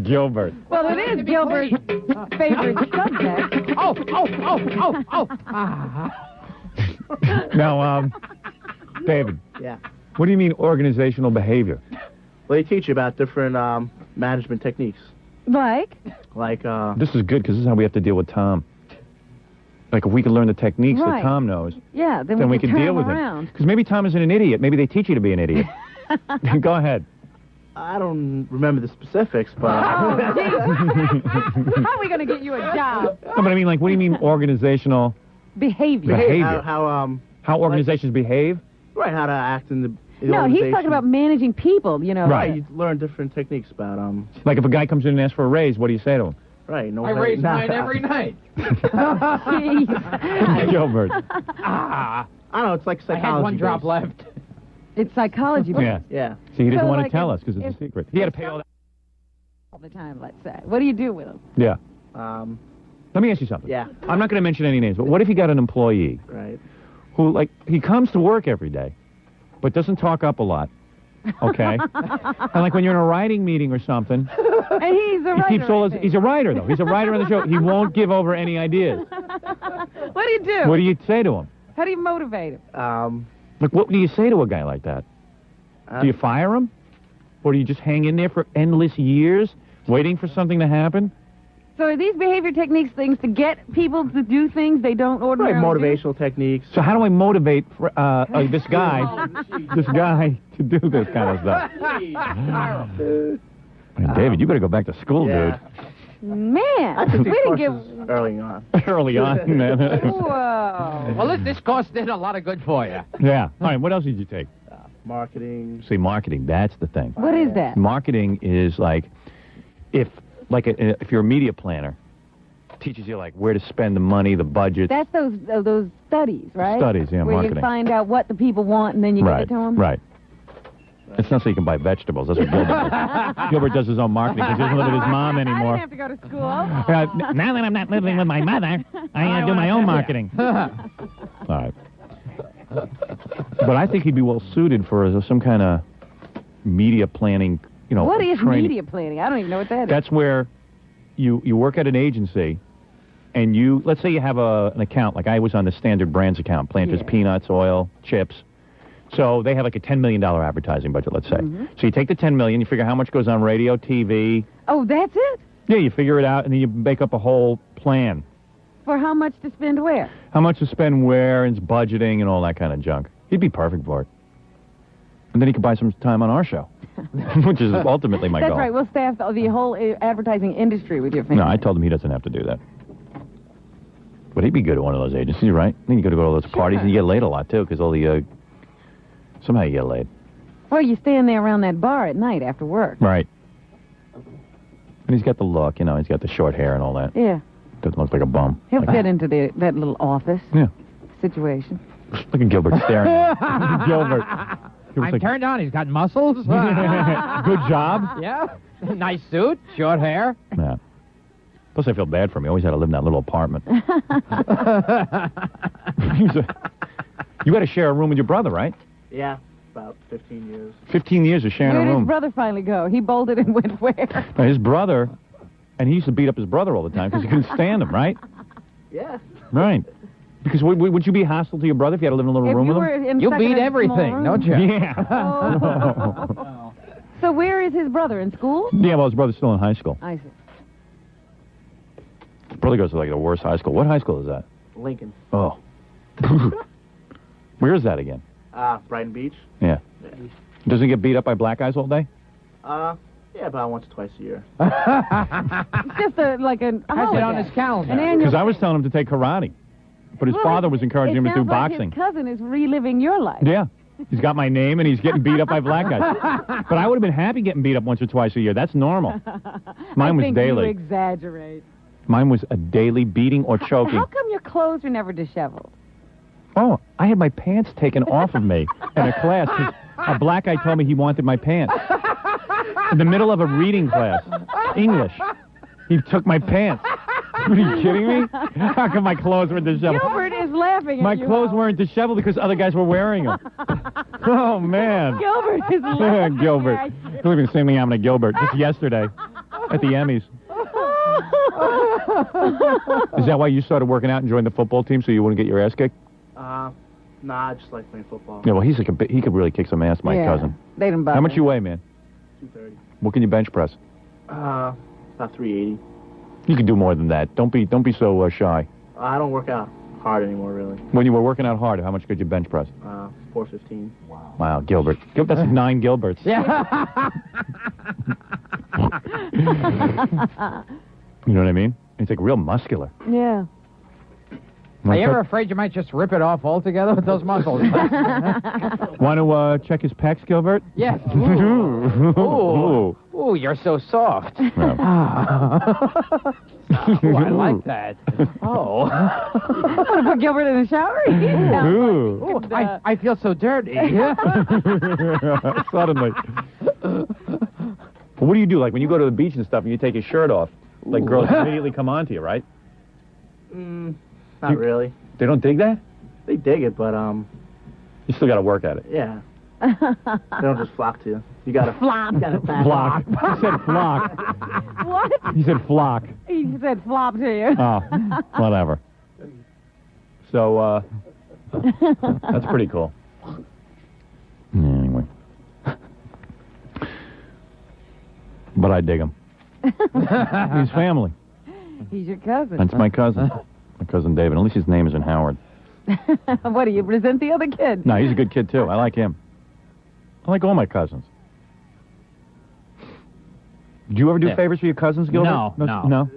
Gilbert. Well, it is Gilbert's favorite subject. Oh. Now, David. Yeah. What do you mean organizational behavior? Well, they teach you about different management techniques. Like? Like, This is good because this is how we have to deal with Tom. Like if we could learn the techniques Right. that Tom knows, Yeah, then we can could turn deal him with around. it. Because maybe Tom isn't an idiot. Maybe they teach you to be an idiot. Go ahead. I don't remember the specifics, but... Oh, geez. How are we going to get you a job? No, but I mean, like, what do you mean organizational Behavior. behavior? How organizations behave? Right, how to act in the No, organization. he's talking about managing people, you know. Right. You learn different techniques about, Like if a guy comes in and asks for a raise, what do you say to him? Right, no I raise mine every night. Gilbert. I don't know, it's like I psychology. had one drop based. left. It's psychology. Yeah. Yeah. See, he doesn't So, want to like, tell us because it's a secret. He had to pay all that. All the time, let's say. What do you do with him? Yeah. Um, Let me ask you something. Yeah. I'm not going to mention any names, but what if you got an employee right. who, like, he comes to work every day, but doesn't talk up a lot? Okay. And like when you're in a writing meeting or something, And he's a writer. he keeps all I his, think. he's a writer though. He's a writer on the show. He won't give over any ideas. What do you do? What do you say to him? How do you motivate him? Like, what do you say to a guy like that? Do you fire him? Or do you just hang in there for endless years, waiting for something to happen? So are these behavior techniques things to get people to do things they don't Right, ordinarily motivational techniques. So how do I motivate this guy to do this kind of stuff? Hey, David, you better go back to school, Yeah. do? Man, I took we these didn't get... courses early on. dude. Early on, man. Whoa. Well, this course did a lot of good for you. Yeah. All right, what else did you take? Marketing. See, marketing, that's the thing. What is that? Marketing is like, if you're a media planner, teaches you like where to spend the money, the budget. That's those studies, right? Studies, yeah, Where marketing. you find out what the people want and then you give it to them? Right. It's not so you can buy vegetables. That's what Gilbert does. Gilbert does his own marketing because he doesn't live with his mom I anymore. didn't have to go to school. Now that I'm not living with my mother, I do my own marketing. All right. But I think he'd be well suited for some kind of media planning, What is training. media planning? I don't even know what that is. That's where you work at an agency, and let's say you have an account, like I was on the Standard Brands account, Planters, peanuts, oil, chips. So they have like a $10 million advertising budget, let's say. Mm-hmm. So you take the $10 million, you figure how much goes on radio, TV. Oh, that's it? Yeah, you figure it out, and then you make up a whole plan. For how much to spend where? How much to spend where, and budgeting, and all that kind of junk. He'd be perfect for it. And then he could buy some time on our show, which is ultimately my That's goal. right. We'll staff the whole advertising industry with your family. No, I told him he doesn't have to do that. But he'd be good at one of those agencies, right? Then you got to go to all those parties, and you get laid a lot, too, because all the... somehow you get laid. Well, you stand there around that bar at night after work. Right. And he's got the look, he's got the short hair and all that. Yeah. Doesn't look like a bum. He'll Like, fit into that little office Yeah. situation. Look at Gilbert staring at him. Gilbert. I'm turned on. He's got muscles. Good job. Yeah. Nice suit. Short hair. Yeah. Plus, I feel bad for him. He always had to live in that little apartment. You got to share a room with your brother, right? Yeah, about 15 years. 15 years of sharing Where a did room. his brother finally go? He bolted and went where? Now, his brother, and he used to beat up his brother all the time because he couldn't stand him, right? Yeah. Right. Because would you be hostile to your brother if you had to live in a little If room you with were him? You stuck in beat a small everything, room? don't you? Yeah. Oh. So where is his brother? In school? Yeah, well, his brother's still in high school. I see. His brother goes to like the worst high school. What high school is that? Lincoln. Oh. Where is that again? Brighton Beach. Yeah. Doesn't he get beat up by black guys all day? Yeah, about once or twice a year. It's just like a Has it on holiday. his calendar. An annual Because I was thing. telling him to take karate. but his father was encouraging him to do Like boxing. his cousin is reliving your life. Yeah. He's got my name, and he's getting beat up by black guys. But I would have been happy getting beat up once or twice a year. That's normal. Mine was daily. You exaggerate. Mine was a daily beating or choking. How come your clothes were never disheveled? Oh, I had my pants taken off of me in a class. 'Cause a black guy told me he wanted my pants. In the middle of a reading class. English. He took my pants. Are you kidding me? How come my clothes were disheveled? Gilbert is laughing at My you. clothes weren't disheveled because other guys were wearing them. Oh, man. Gilbert is laughing. Gilbert. at you. Believe me, the same thing happened to Gilbert just yesterday at the Emmys. Is that why you started working out and joined the football team so you wouldn't get your ass kicked? Nah, I just like playing football. Yeah, well, he could really kick some ass, my cousin. They didn't bother. How much you weigh, man? 230. What can you bench press? About 380. You can do more than that. Don't be so shy. I don't work out hard anymore, really. When you were working out hard, how much could you bench press? 415. Wow, Gilbert. That's 9 Gilberts. Yeah. You know what I mean? It's like real muscular. Yeah. Are you ever afraid you might just rip it off altogether with those muscles? Want to check his pecs, Gilbert? Yes. Ooh. Ooh, you're so soft. Yeah. Ooh, I like that. Oh. Want to put Gilbert in the shower? Ooh. I feel so dirty. Suddenly. What do you do? Like when you go to the beach and stuff and you take your shirt off, like girls immediately come on to you, right? Not really. They don't dig that? They dig it, but You still got to work at it. yeah. They don't just flock to you. You gotta Flop. Flock. He said flock. What? He said flock. He said flop to you. Oh, whatever. So, that's pretty cool. Anyway. But I dig him. He's family. He's your cousin. That's my cousin. My cousin David. At least his name isn't Howard. What, do you resent the other kid? No, he's a good kid, too. I like him. I like all my cousins. Do you ever do favors for your cousins, Gilbert? No.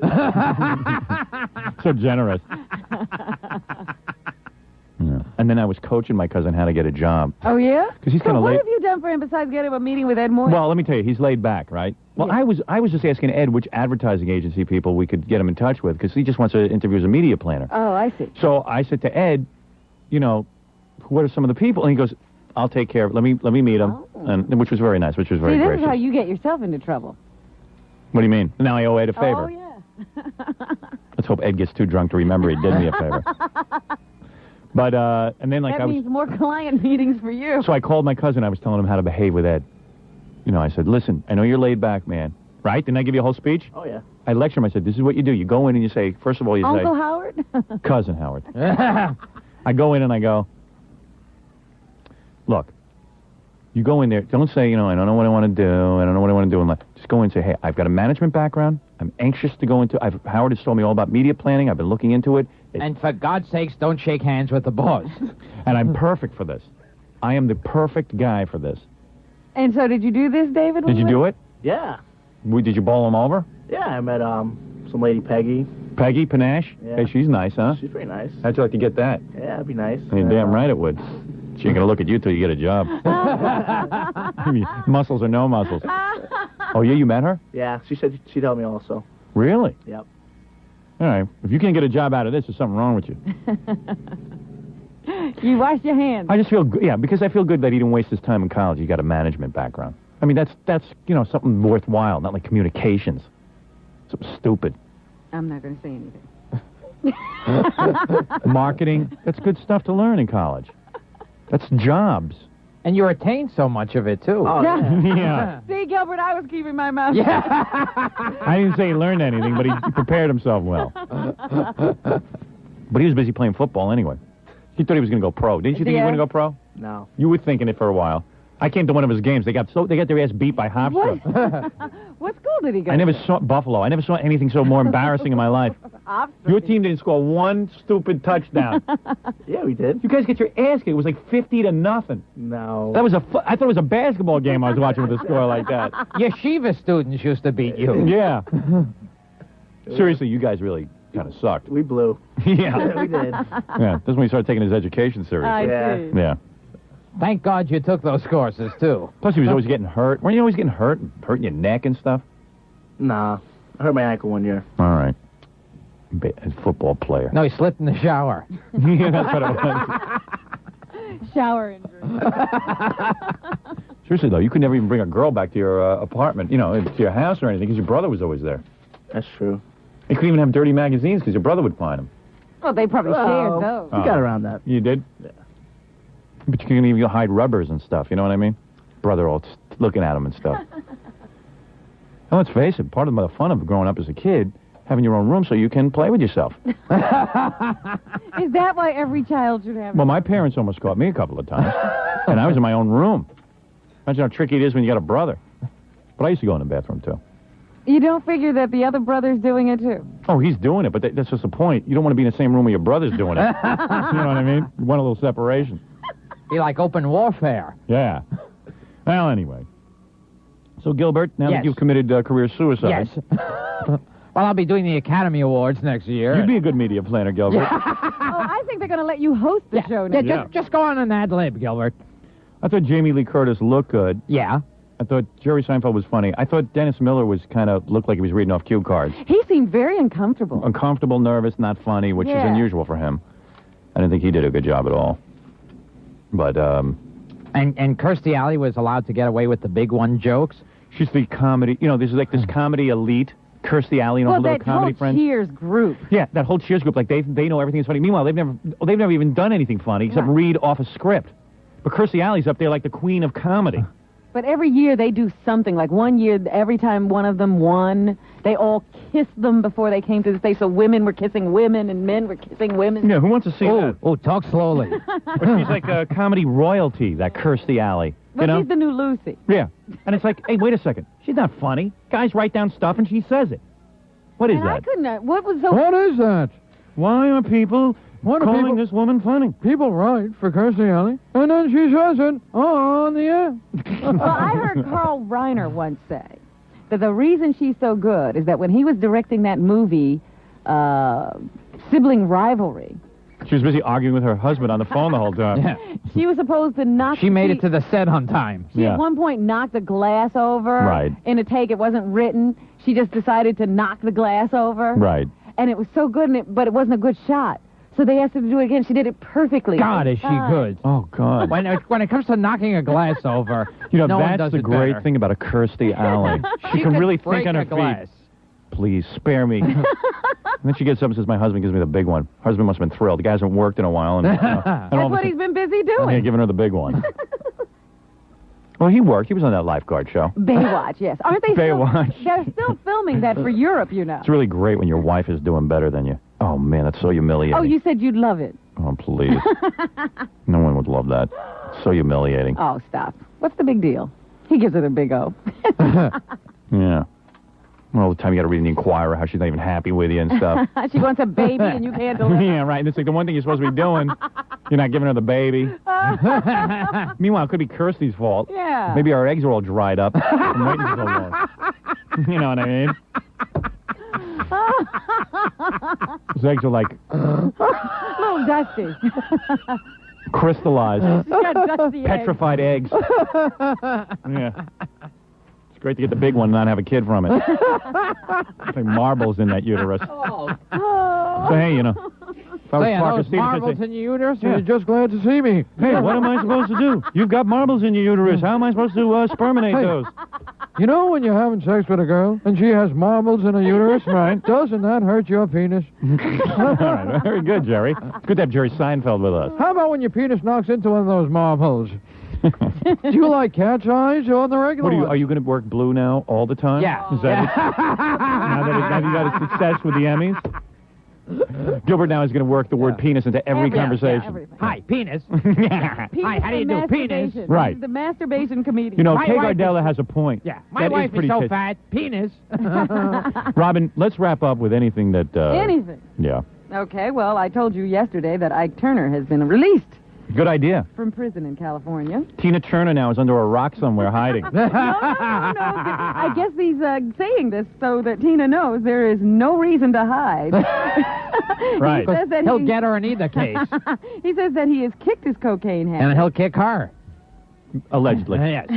So generous. Yeah. And then I was coaching my cousin how to get a job. Oh, yeah? Because he's kind of what late. have you done for him besides getting him a meeting with Ed Moore? Well, let me tell you, he's laid back, right? Well, Yeah. I was just asking Ed which advertising agency people we could get him in touch with, because he just wants to interview as a media planner. Oh, I see. So I said to Ed, you know, what are some of the people? And he goes, I'll take care of it. Let me meet him, and which was very nice, which was very See, this gracious. is how you get yourself into trouble. What do you mean? Now I owe Ed a favor. Oh, yeah. Let's hope Ed gets too drunk to remember he did me a favor. But, and then like That means more client meetings for you. So I called my cousin. I was telling him how to behave with Ed. You know, I said, listen, I know you're laid back, man. Right? Didn't I give you a whole speech? Oh, yeah. I lectured him. I said, this is what you do. You go in and you say, first of all, you Uncle say... Howard? Cousin Howard. I go in and I go, look, you go in there. Don't say, you know, I don't know what I want to do. I don't know what I want to do in life. Just go in and say, hey, I've got a management background. I'm anxious to go into... Howard has told me all about media planning. I've been looking into it. And for God's sakes, don't shake hands with the boss. And I'm perfect for this. I am the perfect guy for this. And so did you do this, David? Did you do it? Yeah. Did you bowl him over? Yeah, I met some lady, Peggy. Peggy Panache? Yeah. Hey, she's nice, huh? She's pretty nice. How'd you like to get that? Yeah, that'd be nice. You're damn right it would. She ain't gonna look at you till you get a job. Muscles or no muscles. Oh, yeah, you met her? Yeah, she said she'd help me also. Really? Yep. All right. If you can't get a job out of this, there's something wrong with you. You wash your hands. I just feel good. Yeah, because I feel good that he didn't waste his time in college. He got a management background. I mean, that's you know, something worthwhile, not like communications. Something stupid. I'm not going to say anything. Marketing, that's good stuff to learn in college. That's jobs. And you retain so much of it, too. Oh, yeah. Yeah. See, Gilbert, I was keeping my mouth Yeah. I didn't say he learned anything, but he prepared himself well. But he was busy playing football anyway. He thought he was going to go pro. Didn't you think he was going to go pro? No. You were thinking it for a while. I came to one of his games. They got their ass beat by Hofstra. What school did he go I never to? saw Buffalo. I never saw anything so more embarrassing in my life. Your team didn't score one stupid touchdown. Yeah, we did. You guys get your ass kicked. It was like 50-0. No. That was I thought it was a basketball game I was watching with a score like that. Yeshiva students used to beat you. Yeah. Seriously, you guys really kind of sucked. We blew. Yeah. We did. Yeah, that's when he started taking his education seriously. Yeah. Yeah. Thank God you took those courses, too. Plus, he was always getting hurt. Weren't you always getting hurt? Hurting your neck and stuff? Nah. I hurt my ankle one year. All right. A football player. No, he slipped in the shower. Yeah, that's what it was. Shower injury. Seriously, though, you could never even bring a girl back to your apartment, to your house or anything, because your brother was always there. That's true. You couldn't even have dirty magazines because your brother would find them. Well, they probably shared those. We got around that. You did? Yeah. But you couldn't even hide rubbers and stuff, you know what I mean? Brother all looking at them and stuff. Now, let's face it, part of the fun of growing up as a kid, having your own room so you can play with yourself. Is that why every child should have? Well, my parents almost caught me a couple of times, and I was in my own room. Imagine how tricky it is when you got a brother. But I used to go in the bathroom, too. You don't figure that the other brother's doing it, too? Oh, he's doing it, but that's just the point. You don't want to be in the same room where your brother's doing it. You know what I mean? You want a little separation. Be like open warfare. Yeah. Well, anyway. So, Gilbert, now that you've committed career suicide... Yes. Well, I'll be doing the Academy Awards next year. You'd be a good media planner, Gilbert. Oh, I think they're going to let you host the show next year. Just go on an ad lib, Gilbert. I thought Jamie Lee Curtis looked good. Yeah. I thought Jerry Seinfeld was funny. I thought Dennis Miller looked like he was reading off cue cards. He seemed very uncomfortable. Uncomfortable, nervous, not funny, which is unusual for him. I didn't think he did a good job at all. But, And Kirstie Alley was allowed to get away with the big one jokes? She's the comedy, there's like this comedy elite. Kirstie Alley and all the little comedy friends. Well, that whole Cheers group. Yeah, that whole Cheers group, like they know everything is funny. Meanwhile, they've never even done anything funny except read off a script. But Kirstie Alley's up there like the queen of comedy. But every year they do something. Like one year, every time one of them won, they all kissed them before they came to the stage. So women were kissing women and men were kissing women. Yeah, who wants to see that? Oh, talk slowly. But she's like a comedy royalty, that Kirstie Alley. Well, she's the new Lucy. Yeah. And it's like, hey, wait a second. She's not funny. Guys write down stuff and she says it. What is that? I couldn't. What was so? What is that? Why are people calling this woman funny? People write for Kirstie Alley, and then she says it on the air. Well, I heard Carl Reiner once say that the reason she's so good is that when he was directing that movie, Sibling Rivalry. She was busy arguing with her husband on the phone the whole time. Yeah. She was supposed to knock... She made it to the set on time. She at one point knocked a glass over. Right. In a take. It wasn't written. She just decided to knock the glass over. Right. And it was so good, but it wasn't a good shot. So they asked her to do it again. She did it perfectly. God, is she good. Oh, God. When it comes to knocking a glass over, no one that's does the it great better. thing about a Kirstie Alley. She can really think on her glass. feet. Please, spare me. And then she gets up and says, my husband gives me the big one. Her husband must have been thrilled. The guy hasn't worked in a while. And, That's what he's been busy doing. Yeah, giving her the big one. Well, he worked. He was on that lifeguard show. Baywatch, yes. Aren't they Baywatch. They're still filming that for Europe, It's really great when your wife is doing better than you. Oh, man, that's so humiliating. Oh, you said you'd love it. Oh, please. No one would love that. So humiliating. Oh, stop. What's the big deal? He gives her the big O. Yeah. Well, all the time you got to read in the Inquirer how she's not even happy with you and stuff. She wants a baby and you can't deliver. Yeah, right. And it's like the one thing you're supposed to be doing, you're not giving her the baby. Meanwhile, it could be Kirstie's fault. Yeah. Maybe our eggs are all dried up from waiting so long. You know what I mean? His eggs are like... a little dusty. Crystallized. She's got dusty petrified eggs. Yeah. It's great to get the big one and not have a kid from it. It's like marbles in that uterus. Oh. So, hey, if I was Parker those Stevens, marbles I'd say, in your uterus? Yeah. You're just glad to see me. hey, what am I supposed to do? You've got marbles in your uterus. How am I supposed to sperminate those? You know when you're having sex with a girl and she has marbles in her uterus? Right. Doesn't that hurt your penis? All right, very good, Jerry. It's good to have Jerry Seinfeld with us. How about when your penis knocks into one of those marbles? Do you like cat's eyes or the regular What ones? are you going to work blue now all the time? Yeah. Is that it? Now that you got a success with the Emmys? Gilbert now is going to work the word penis into every conversation. Everything. Hi, penis. Penis Hi, how do you and do? Penis. masturbation. Right. He's the masturbation comedian. My Kay wife Gardella has a point. Yeah, my That wife is pretty so tasty. fat. Penis. Robin, let's wrap up with anything that... Anything. Yeah. Okay, well, I told you yesterday that Ike Turner has been released Good idea. From prison in California. Tina Turner now is under a rock somewhere hiding. No. I guess he's saying this so that Tina knows there is no reason to hide. Right. He says that He'll get her in either case. He says that he has kicked his cocaine habit. And he'll kick her. Allegedly. Yes.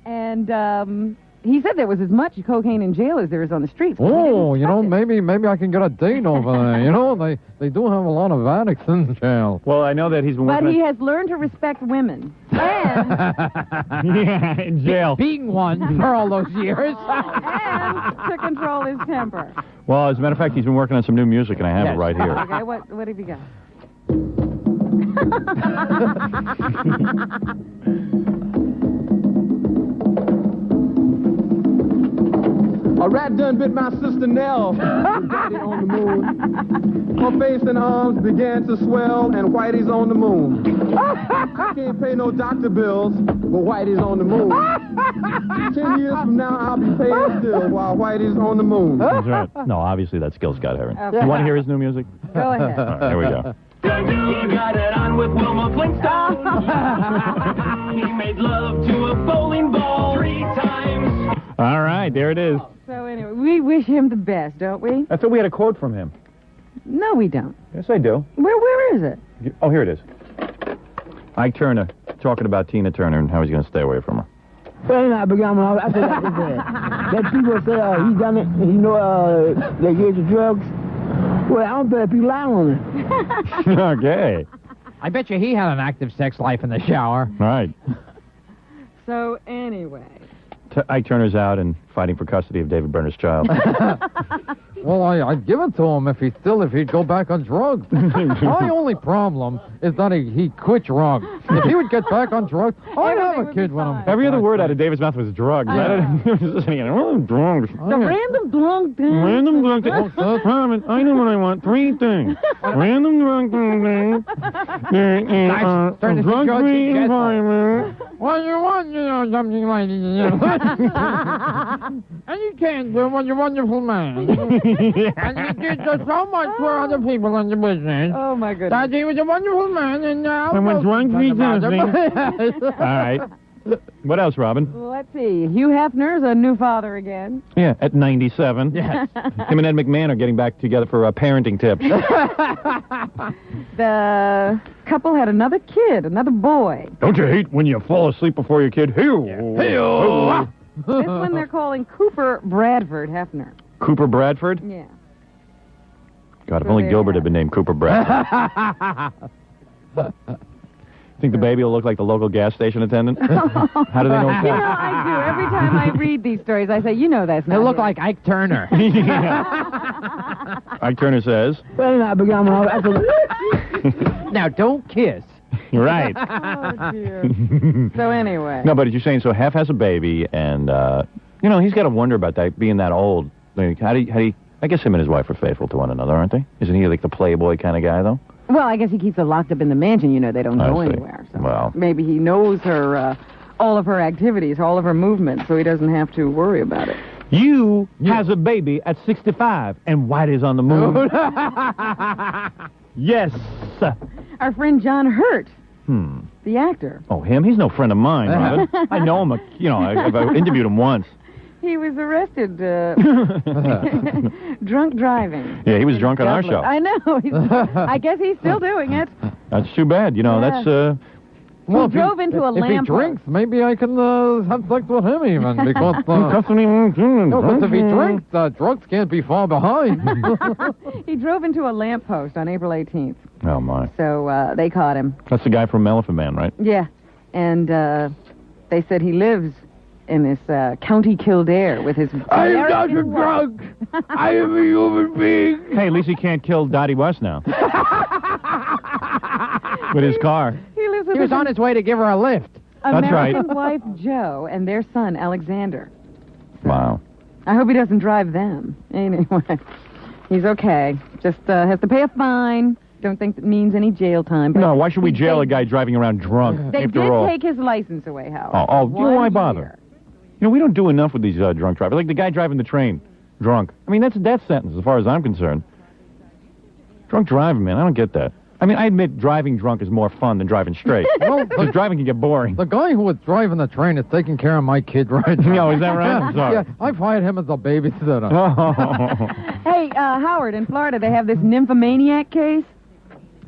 And he said there was as much cocaine in jail as there is on the streets. Oh, you know, maybe I can get a date over there. You know, they do have a lot of addicts in jail. Well, I know that he's been working. But he has learned to respect women. And yeah, in jail. Being one for all those years. and to control his temper. Well, as a matter of fact, he's been working on some new music, and I have it right here. Okay, what have you got? A rat done bit my sister Nell, Daddy on the moon. Her face and arms began to swell, and Whitey's on the moon. Can't pay no doctor bills, but Whitey's on the moon. 10 years from now, I'll be paying still while Whitey's on the moon. That's right. No, obviously that's Gil Scott Heron. Okay. You want to hear his new music? Go ahead. All right, here we go. He got it on with Wilma Flintstone. He made love to a bowling ball 3 times. All right, there it is. So anyway, we wish him the best, don't we? I thought we had a quote from him. No, we don't. Yes, I do. Where is it? Oh, here it is. Ike Turner talking about Tina Turner and how he's going to stay away from her. Well, I began when I said that people say he done it, you know, they gave the drugs. Well, I don't bet if he lied on it. Okay. I bet you he had an active sex life in the shower. Right. So anyway. Ike Turner's out and fighting for custody of David Brenner's child. Well, I'd give it to him if he'd go back on drugs. My only problem is that he quit drugs. If he would get back on drugs, I'd have a kid with him. Every other word out of David's mouth was drugs. Drugs. The random drunk thing. Random drunk thing. I know what I want. 3 things. Random drunk thing. Drug-free environment. What you want, you know, something like that. And you can't do what you're a wonderful man. And you did so much for other people in the business. Oh, my goodness. That he was a wonderful man, and now... And when drug-free testing... All right. What else, Robin? Well, let's see. Hugh Hefner's a new father again. Yeah, at 97. Yes. Him and Ed McMahon are getting back together for parenting tips. The couple had another kid, another boy. Don't you hate when you fall asleep before your kid? Hey-oh. This one they're calling Cooper Bradford Hefner. Cooper Bradford? Yeah. God, if only Gilbert had been named Cooper Bradford. Think the baby will look like the local gas station attendant? How do they know it's You know, I do. Every time I read these stories, I say, you know that's not They look him. like Ike Turner. Ike Turner says... Well, I began when I said... Now, don't kiss. You're right. Oh, dear. So anyway. No, but you're saying, so Hef has a baby, and, you know, he's got to wonder about that, being that old. Like, how do you... I guess him and his wife are faithful to one another, aren't they? Isn't he like the playboy kind of guy, though? Well, I guess he keeps her locked up in the mansion. You know, they don't go anywhere. So well, maybe he knows her, all of her activities, all of her movements, so he doesn't have to worry about it. You has a baby at 65, and Whitey's on the moon. Yes. Our friend John Hurt, the actor. Oh, him? He's no friend of mine, Robin. I know him. I've interviewed him once. He was arrested drunk driving. Yeah, he was drunk on our show. I know. I guess he's still doing it. That's too bad. You know, Yeah. that's... Well, he drove into a If he lamp. drinks, maybe I can have sex with him even, because... no, but if he drinks, drugs can't be far behind. He drove into a lamppost on April 18th. Oh, my. So they caught him. That's the guy from Elephant Man, right? Yeah. And they said he lives in this County Kildare with his... I am not a drug. I am a human being. Hey, at least he can't kill Dottie West now. With his car. He lives with He was on his way to give her a lift. That's right. American wife Joe and their son Alexander. Wow. I hope he doesn't drive them. Anyway, he's okay. Just has to pay a fine. Don't think that means any jail time. But No, why should we jail a guy driving around drunk? They after did all? take his license away, Howard. Why bother? You know, we don't do enough with these drunk drivers. Like the guy driving the train, drunk. I mean, that's a death sentence as far as I'm concerned. Drunk driving, man, I don't get that. I mean, I admit driving drunk is more fun than driving straight. Well, because driving can get boring. The guy who was driving the train is taking care of my kid right now. Oh, is that right? I'm sorry. Yeah, I've hired him as a babysitter. Hey, Howard, in Florida, they have this nymphomaniac case.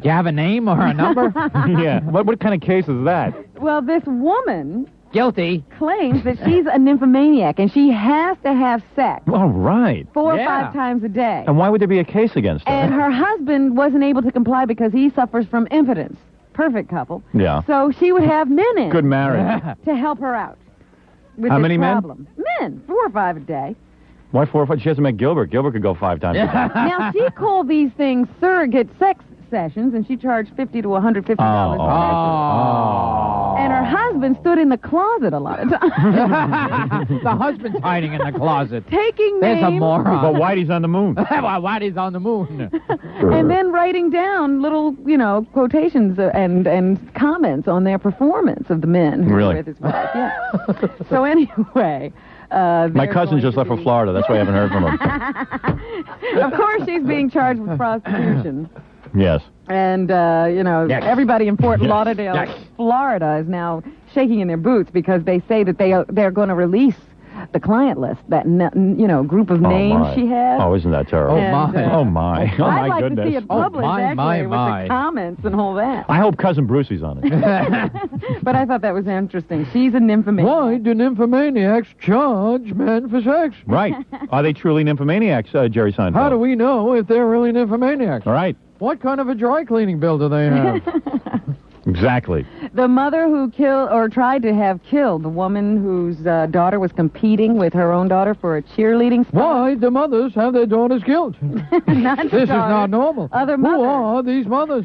Do you have a name or a number? Yeah. What kind of case is that? Well, this woman Guilty. claims that she's a nymphomaniac, and she has to have sex All right. 4 or 5 times a day. And why would there be a case against her? And her husband wasn't able to comply because he suffers from impotence. Perfect couple. Yeah. So she would have men in Good marriage. to help her out with How this many men? problem. Men, 4 or 5 a day. Why 4 or 5? She hasn't met Gilbert. Gilbert could go 5 times a day. Now, she called these things surrogate sex sessions, and she charged $50 to $150 a session. And her husband stood in the closet a lot of times. The husband's hiding in the closet. Taking There's names. a moron. But Whitey's on the moon. Whitey's on the moon. And then writing down little, quotations and comments on their performance of the men who Really? were with his wife. Yeah. So anyway, My cousin just left for Florida. That's why I haven't heard from him. of course, she's being charged with prostitution. Yes. And, everybody in Fort Lauderdale, Florida, is now shaking in their boots because they say that they're going to release the client list, that group of names she has. Oh, isn't that terrible? And, Oh my I'd like goodness. to see it published, with the comments and all that. I hope Cousin Brucey's on it. But I thought that was interesting. She's a nymphomaniac. Why do nymphomaniacs charge men for sex? Right. Are they truly nymphomaniacs, Jerry Seinfeld? How do we know if they're really nymphomaniacs? All right. What kind of a dry cleaning bill do they have? Exactly. The mother who tried to have killed the woman whose daughter was competing with her own daughter for a cheerleading spot. Why do mothers have their daughters killed? Not This is not normal. Other Who mothers. are these mothers?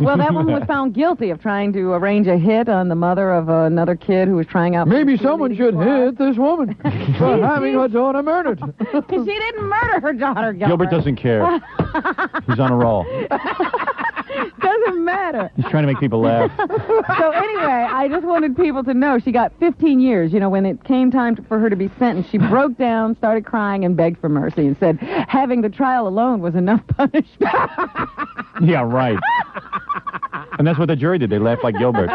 Well, that woman was found guilty of trying to arrange a hit on the mother of another kid who was trying out. Maybe someone should hit this woman for having her daughter murdered. She didn't murder her daughter, Gilbert doesn't care. He's on a roll. Doesn't matter. He's trying to make people laugh. So anyway, I just wanted people to know she got 15 years. When it came time for her to be sentenced, she broke down, started crying, and begged for mercy and said having the trial alone was enough punishment. Yeah, right. And that's what the jury did. They laughed like Gilbert.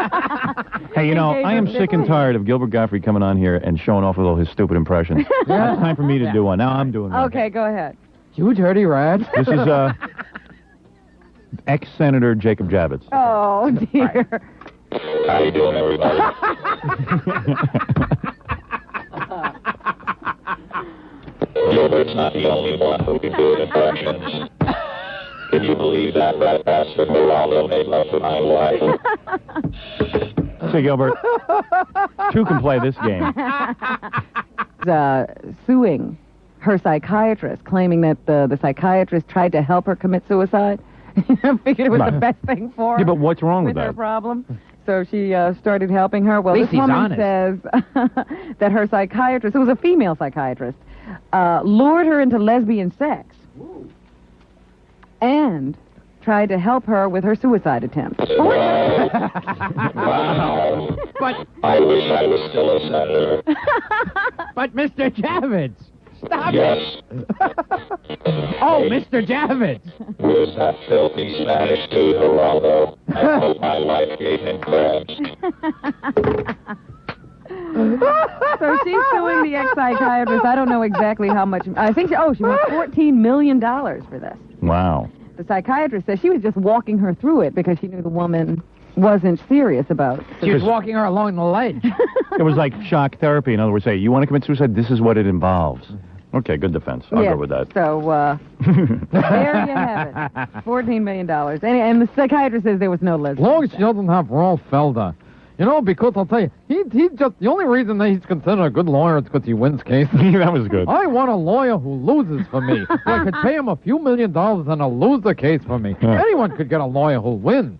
Hey, I am sick and tired of Gilbert Gottfried coming on here and showing off with all his stupid impressions. It's time for me to do one. Now I'm doing one. Okay, go ahead. You dirty rat. This is ex-Senator Jacob Javits. Oh, dear. How you doing, everybody? Gilbert's not the only one who can do impressions. Can you believe that bastard Geraldo made love to my wife? Say, Gilbert, two can play this game. Suing her psychiatrist, claiming that the psychiatrist tried to help her commit suicide. Figured it was the best thing for her. Yeah, but what's wrong with her that? problem. So she started helping her. Well, At this least he's woman honest. says that her psychiatrist, it was a female psychiatrist, lured her into lesbian sex and tried to help her with her suicide attempt. Wow. But I wish I was still a senator. But Mr. Javits, stop Yes. it. Oh, Mr. Javits. Who's that filthy Spanish dude, Geraldo? I hope my wife gave him crabs. So she's suing the ex-psychiatrist. I don't know exactly how much. I think she wants $14 million for this. Wow. The psychiatrist says she was just walking her through it because she knew the woman wasn't serious about it. She was walking her along the ledge. It was like shock therapy. In other words, say, you want to commit suicide? This is what it involves. Okay, good defense. I'll go with that. So, there you have it. $14 million. And the psychiatrist says there was no lesbian. As long as she doesn't have Rolf Felder. Because I'll tell you, he just, the only reason that he's considered a good lawyer is because he wins cases. That was good. I want a lawyer who loses for me. So I could pay him a few $1 million and he'll lose the case for me. Anyone could get a lawyer who'll win.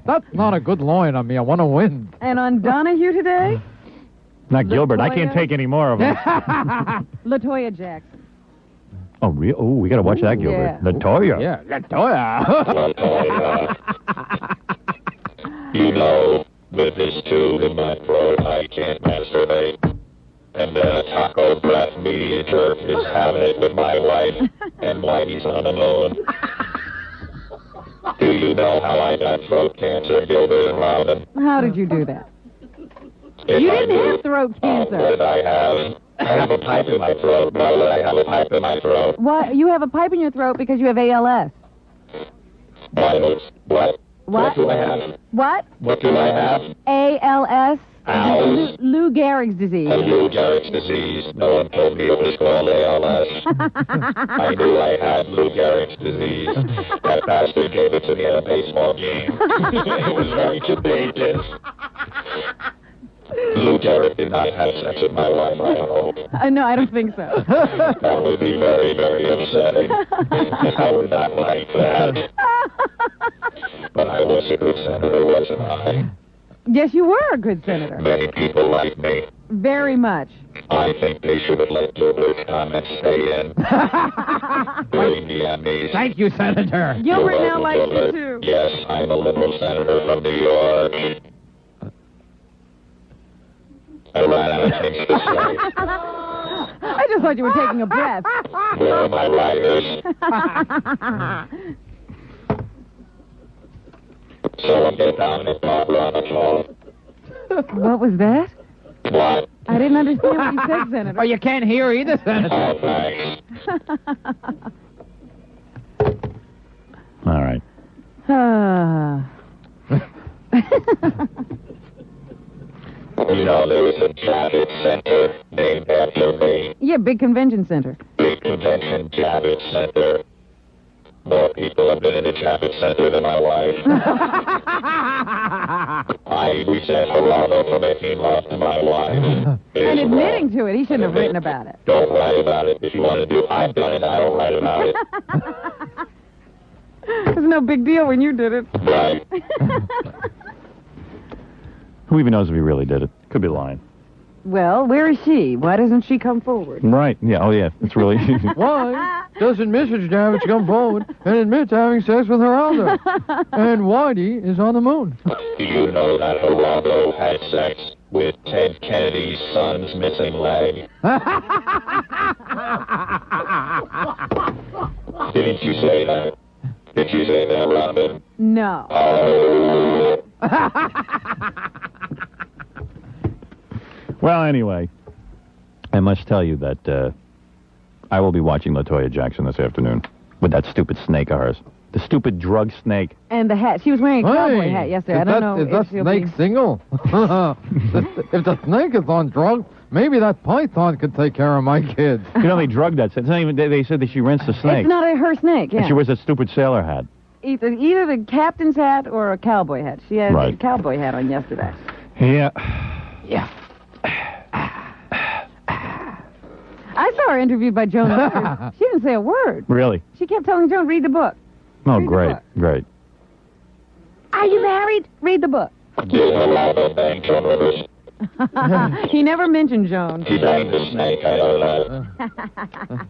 That's not a good lawyer to me. I want to win. And on Donahue today, Not Gilbert. I can't take any more of them. LaToya Jackson. Oh, real? Oh, we got to watch that, Gilbert. Yeah. LaToya. Yeah, LaToya. You know, with this tube in my throat, I can't masturbate. And then a taco breath media jerk is having it with my wife, and Whitey's on the moon. Do you know how I got throat cancer, Gilbert and Robin? How did you do that? If You I didn't do, have throat cancer. what did I have? I have a pipe in my throat. Why would I have a pipe in my throat? What? You have a pipe in your throat because you have ALS. What? What do I have? What? What do I have? ALS. Ow. Lou Gehrig's disease. Lou Gehrig's disease. No one told me it was called ALS. I knew I had Lou Gehrig's disease. That bastard gave it to me at a baseball game. It was very contagious. Lou Gehrig did not have sex with my wife, I hope. No, I don't think so. That would be very, very upsetting. I would not like that. But I was a good senator, wasn't I? Yes, you were a good senator. Many people like me. Very much. I think they should have let Gilbert's comments stay in. During the Emmys. Thank you, Senator. Gilbert now likes you, too. Yes, I'm a liberal senator from New York. I ran out of things to say. I just thought you were taking a breath. Where are my writers? Someone get down and Barbara on the phone. What was that? What? I didn't understand what you said, Senator. Oh, you can't hear either, Senator. Oh, thanks. All right. You know, there was a Javits Center named after me. Yeah, big convention center. Big convention Javits Center. More people have been in the Javits Center than my wife. We said Geraldo for making love to my wife. And admitting to it, he shouldn't have written about it. Don't write about it if you want to do. I've done it. I don't write about it. It was no big deal when you did it. Right. Who even knows if he really did it? Could be lying. Well, where is she? Why doesn't she come forward? Right. Yeah. Oh, yeah. It's really... Why doesn't Mrs. Javits come forward and admit to having sex with Geraldo? And Whitey is on the moon. Do you know that Geraldo had sex with Ted Kennedy's son's missing leg? Didn't you say that? Did you say that, Robin? No. Oh. Well, anyway, I must tell you that I will be watching LaToya Jackson this afternoon with that stupid snake of hers. The stupid drug snake. And the hat. She was wearing a cowboy hat yesterday. I don't know Is that if snake single? If the snake is on drugs, maybe that python could take care of my kids. You know, they drugged that. It's not even, they said that she rents the snake. It's not her snake, yeah. And she wears that stupid sailor hat. Either the captain's hat or a cowboy hat. She had a cowboy hat on yesterday. Yeah. Yeah. I saw her interviewed by Joan Rivers. She didn't say a word. Really? She kept telling Joan, read the book. Oh, Read the great, book. great. Are you married? Read the book. Did Geraldo bang Joan Rivers? He never mentioned Joan. He banged the snake, I know that.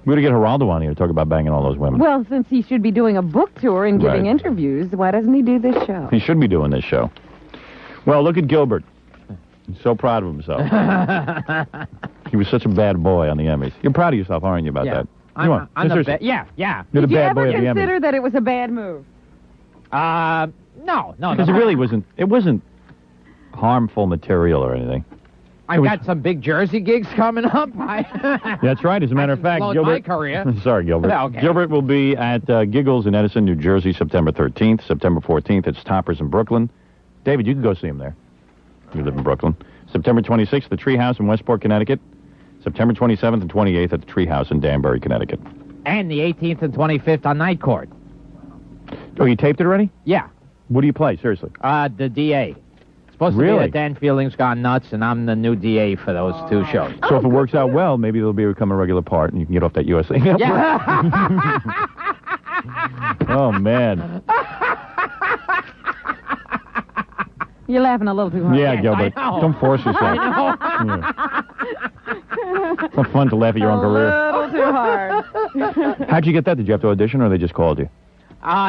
We're going to get Geraldo on here to talk about banging all those women. Well, since he should be doing a book tour and giving Right. interviews, why doesn't he do this show? He should be doing this show. Well, look at Gilbert. He's so proud of himself. He was such a bad boy on the Emmys. You're proud of yourself, aren't you, about that? You are. I'm the Seriously. yeah. You're the Did you bad ever boy of the Emmys. consider that it was a bad move? No. Because it really wasn't. It wasn't harmful material or anything. I've got some big Jersey gigs coming up. That's right. As a matter of fact, Slowed Gilbert. my career. Sorry, Gilbert. Okay. Gilbert will be at Giggles in Edison, New Jersey, September 13th. September 14th, it's Toppers in Brooklyn. David, you can go see him there. You live in Brooklyn. September 26th, the Treehouse in Westport, Connecticut. September 27th and 28th at the Treehouse in Danbury, Connecticut. And the 18th and 25th on Night Court. Oh, you taped it already? Yeah. What do you play? Seriously? The DA. It's supposed to be Really? that Dan Fielding's gone nuts, and I'm the new DA for those two shows. So if it works out well, maybe it'll become a regular part, and you can get off that USA Network. Yeah. Oh, man. You're laughing a little too hard. Yeah, Gilbert. I know. Don't force yourself. I know. Yeah. It's not fun to laugh at your own career. A little too hard. How'd you get that? Did you have to audition, or they just called you?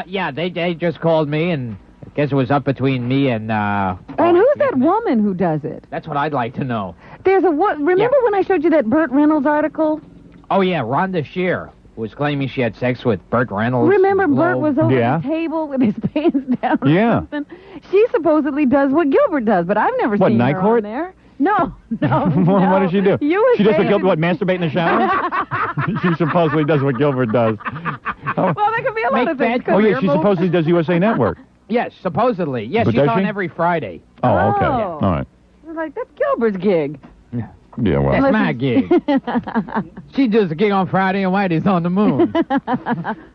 Yeah, they just called me, and I guess it was up between me and... And who's that woman who does it? That's what I'd like to know. There's a... Remember when I showed you that Burt Reynolds article? Oh, yeah, Rhonda Shear was claiming she had sex with Burt Reynolds. Remember, Burt was over Yeah. the table with his pants down or Yeah. something? She supposedly does what Gilbert does, but I've never What, seen night her court? on there. No. What does she do? You were She does what saying- Gilbert, what, masturbate in the shower? She supposedly does what Gilbert does. Well, there could be a lot of things. Oh, yeah, she supposedly does USA Network. Yes, supposedly. Yes, But she's does on she? every Friday. Oh, okay. Oh. All right. I was like, that's Gilbert's gig. Yeah, well. That's my gig. She does a gig on Friday and Whitey's on the moon.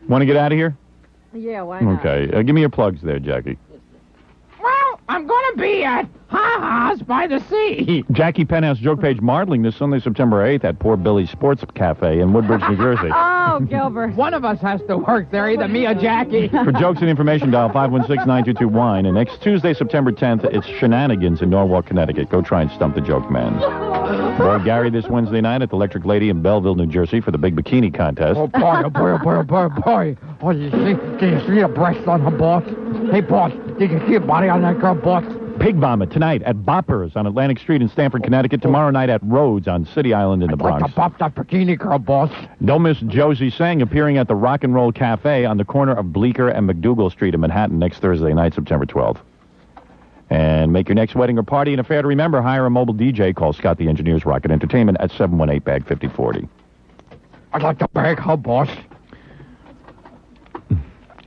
Want to get out of here? Yeah, why not? Okay. Give me your plugs there, Jackie. Well, I'm going to be at Ha-Ha's by the Sea. Jackie Penthouse Joke Page Mardling this Sunday, September 8th at Poor Billy's Sports Cafe in Woodbridge, New Jersey. Oh, Gilbert. One of us has to work there, either me or Jackie. For jokes and information, dial 516-922-WINE. And next Tuesday, September 10th, it's Shenanigans in Norwalk, Connecticut. Go try and stump the joke man. Boy Gary this Wednesday night at the Electric Lady in Belleville, New Jersey for the big bikini contest. Oh, boy, oh, boy, oh, boy, oh, boy, oh, boy. Oh, can you see a breast on her boss? Hey, boss, did you see a body on that girl, boss? Pig Vomit tonight at Boppers on Atlantic Street in Stamford, Connecticut. Tomorrow night at Rhodes on City Island in the Bronx. Like to bop that bikini girl, boss. Don't miss Josie Sang appearing at the Rock and Roll Cafe on the corner of Bleecker and McDougal Street in Manhattan next Thursday night, September 12th. And make your next wedding or party an affair to remember. Hire a mobile DJ. Call Scott the Engineer's Rocket Entertainment at 718-BAG-5040. I'd like to bag her, boss.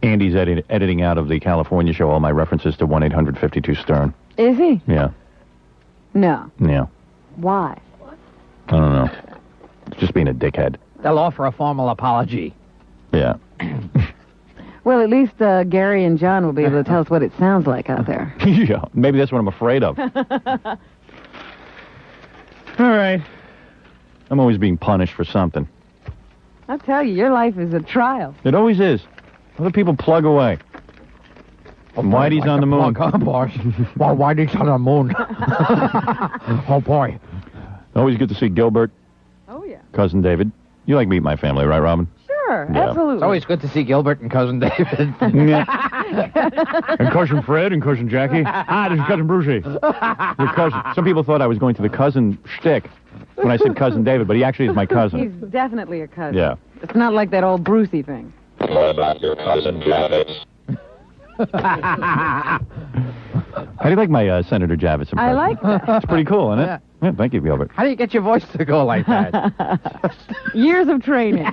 Andy's editing out of the California show all my references to 1-800-52-STERN. Is he? Yeah. No. Yeah. Why? I don't know. Just being a dickhead. They'll offer a formal apology. Yeah. Well, at least Gary and John will be able to tell us what it sounds like out there. Yeah. Maybe that's what I'm afraid of. All right. I'm always being punished for something. I'll tell you, your life is a trial. It always is. Other people plug away. Whitey's on the moon. Plug, boss. Well, Whitey's on the moon. Oh, boy. Always good to see Gilbert. Oh, yeah. Cousin David. You like meeting my family, right, Robin? Sure, Yeah. absolutely. It's always good to see Gilbert and Cousin David. Yeah. And Cousin Fred and Cousin Jackie. This is Cousin Brucey. Your cousin. Some people thought I was going to the cousin shtick when I said Cousin David, but he actually is my cousin. He's definitely a cousin. Yeah. It's not like that old Brucey thing. What about your cousin Javits? How do you like my Senator Javits impression? I like that. It's pretty cool, isn't it? Yeah, thank you, Gilbert. How do you get your voice to go like that? Years of training.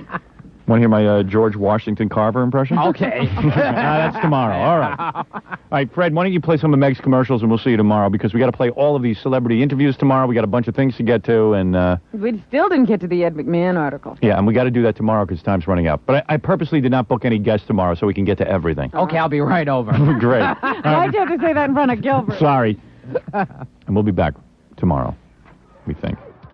Want to hear my George Washington Carver impression? Okay. That's tomorrow. All right. All right, Fred, why don't you play some of Meg's commercials and we'll see you tomorrow because we got to play all of these celebrity interviews tomorrow. We got a bunch of things to get to and... We still didn't get to the Ed McMahon article. yeah, and we got to do that tomorrow because time's running out. But I purposely did not book any guests tomorrow so we can get to everything. Okay, I'll be right over. Great. Why'd you have to say that in front of Gilbert? Sorry. And we'll be back tomorrow, we think.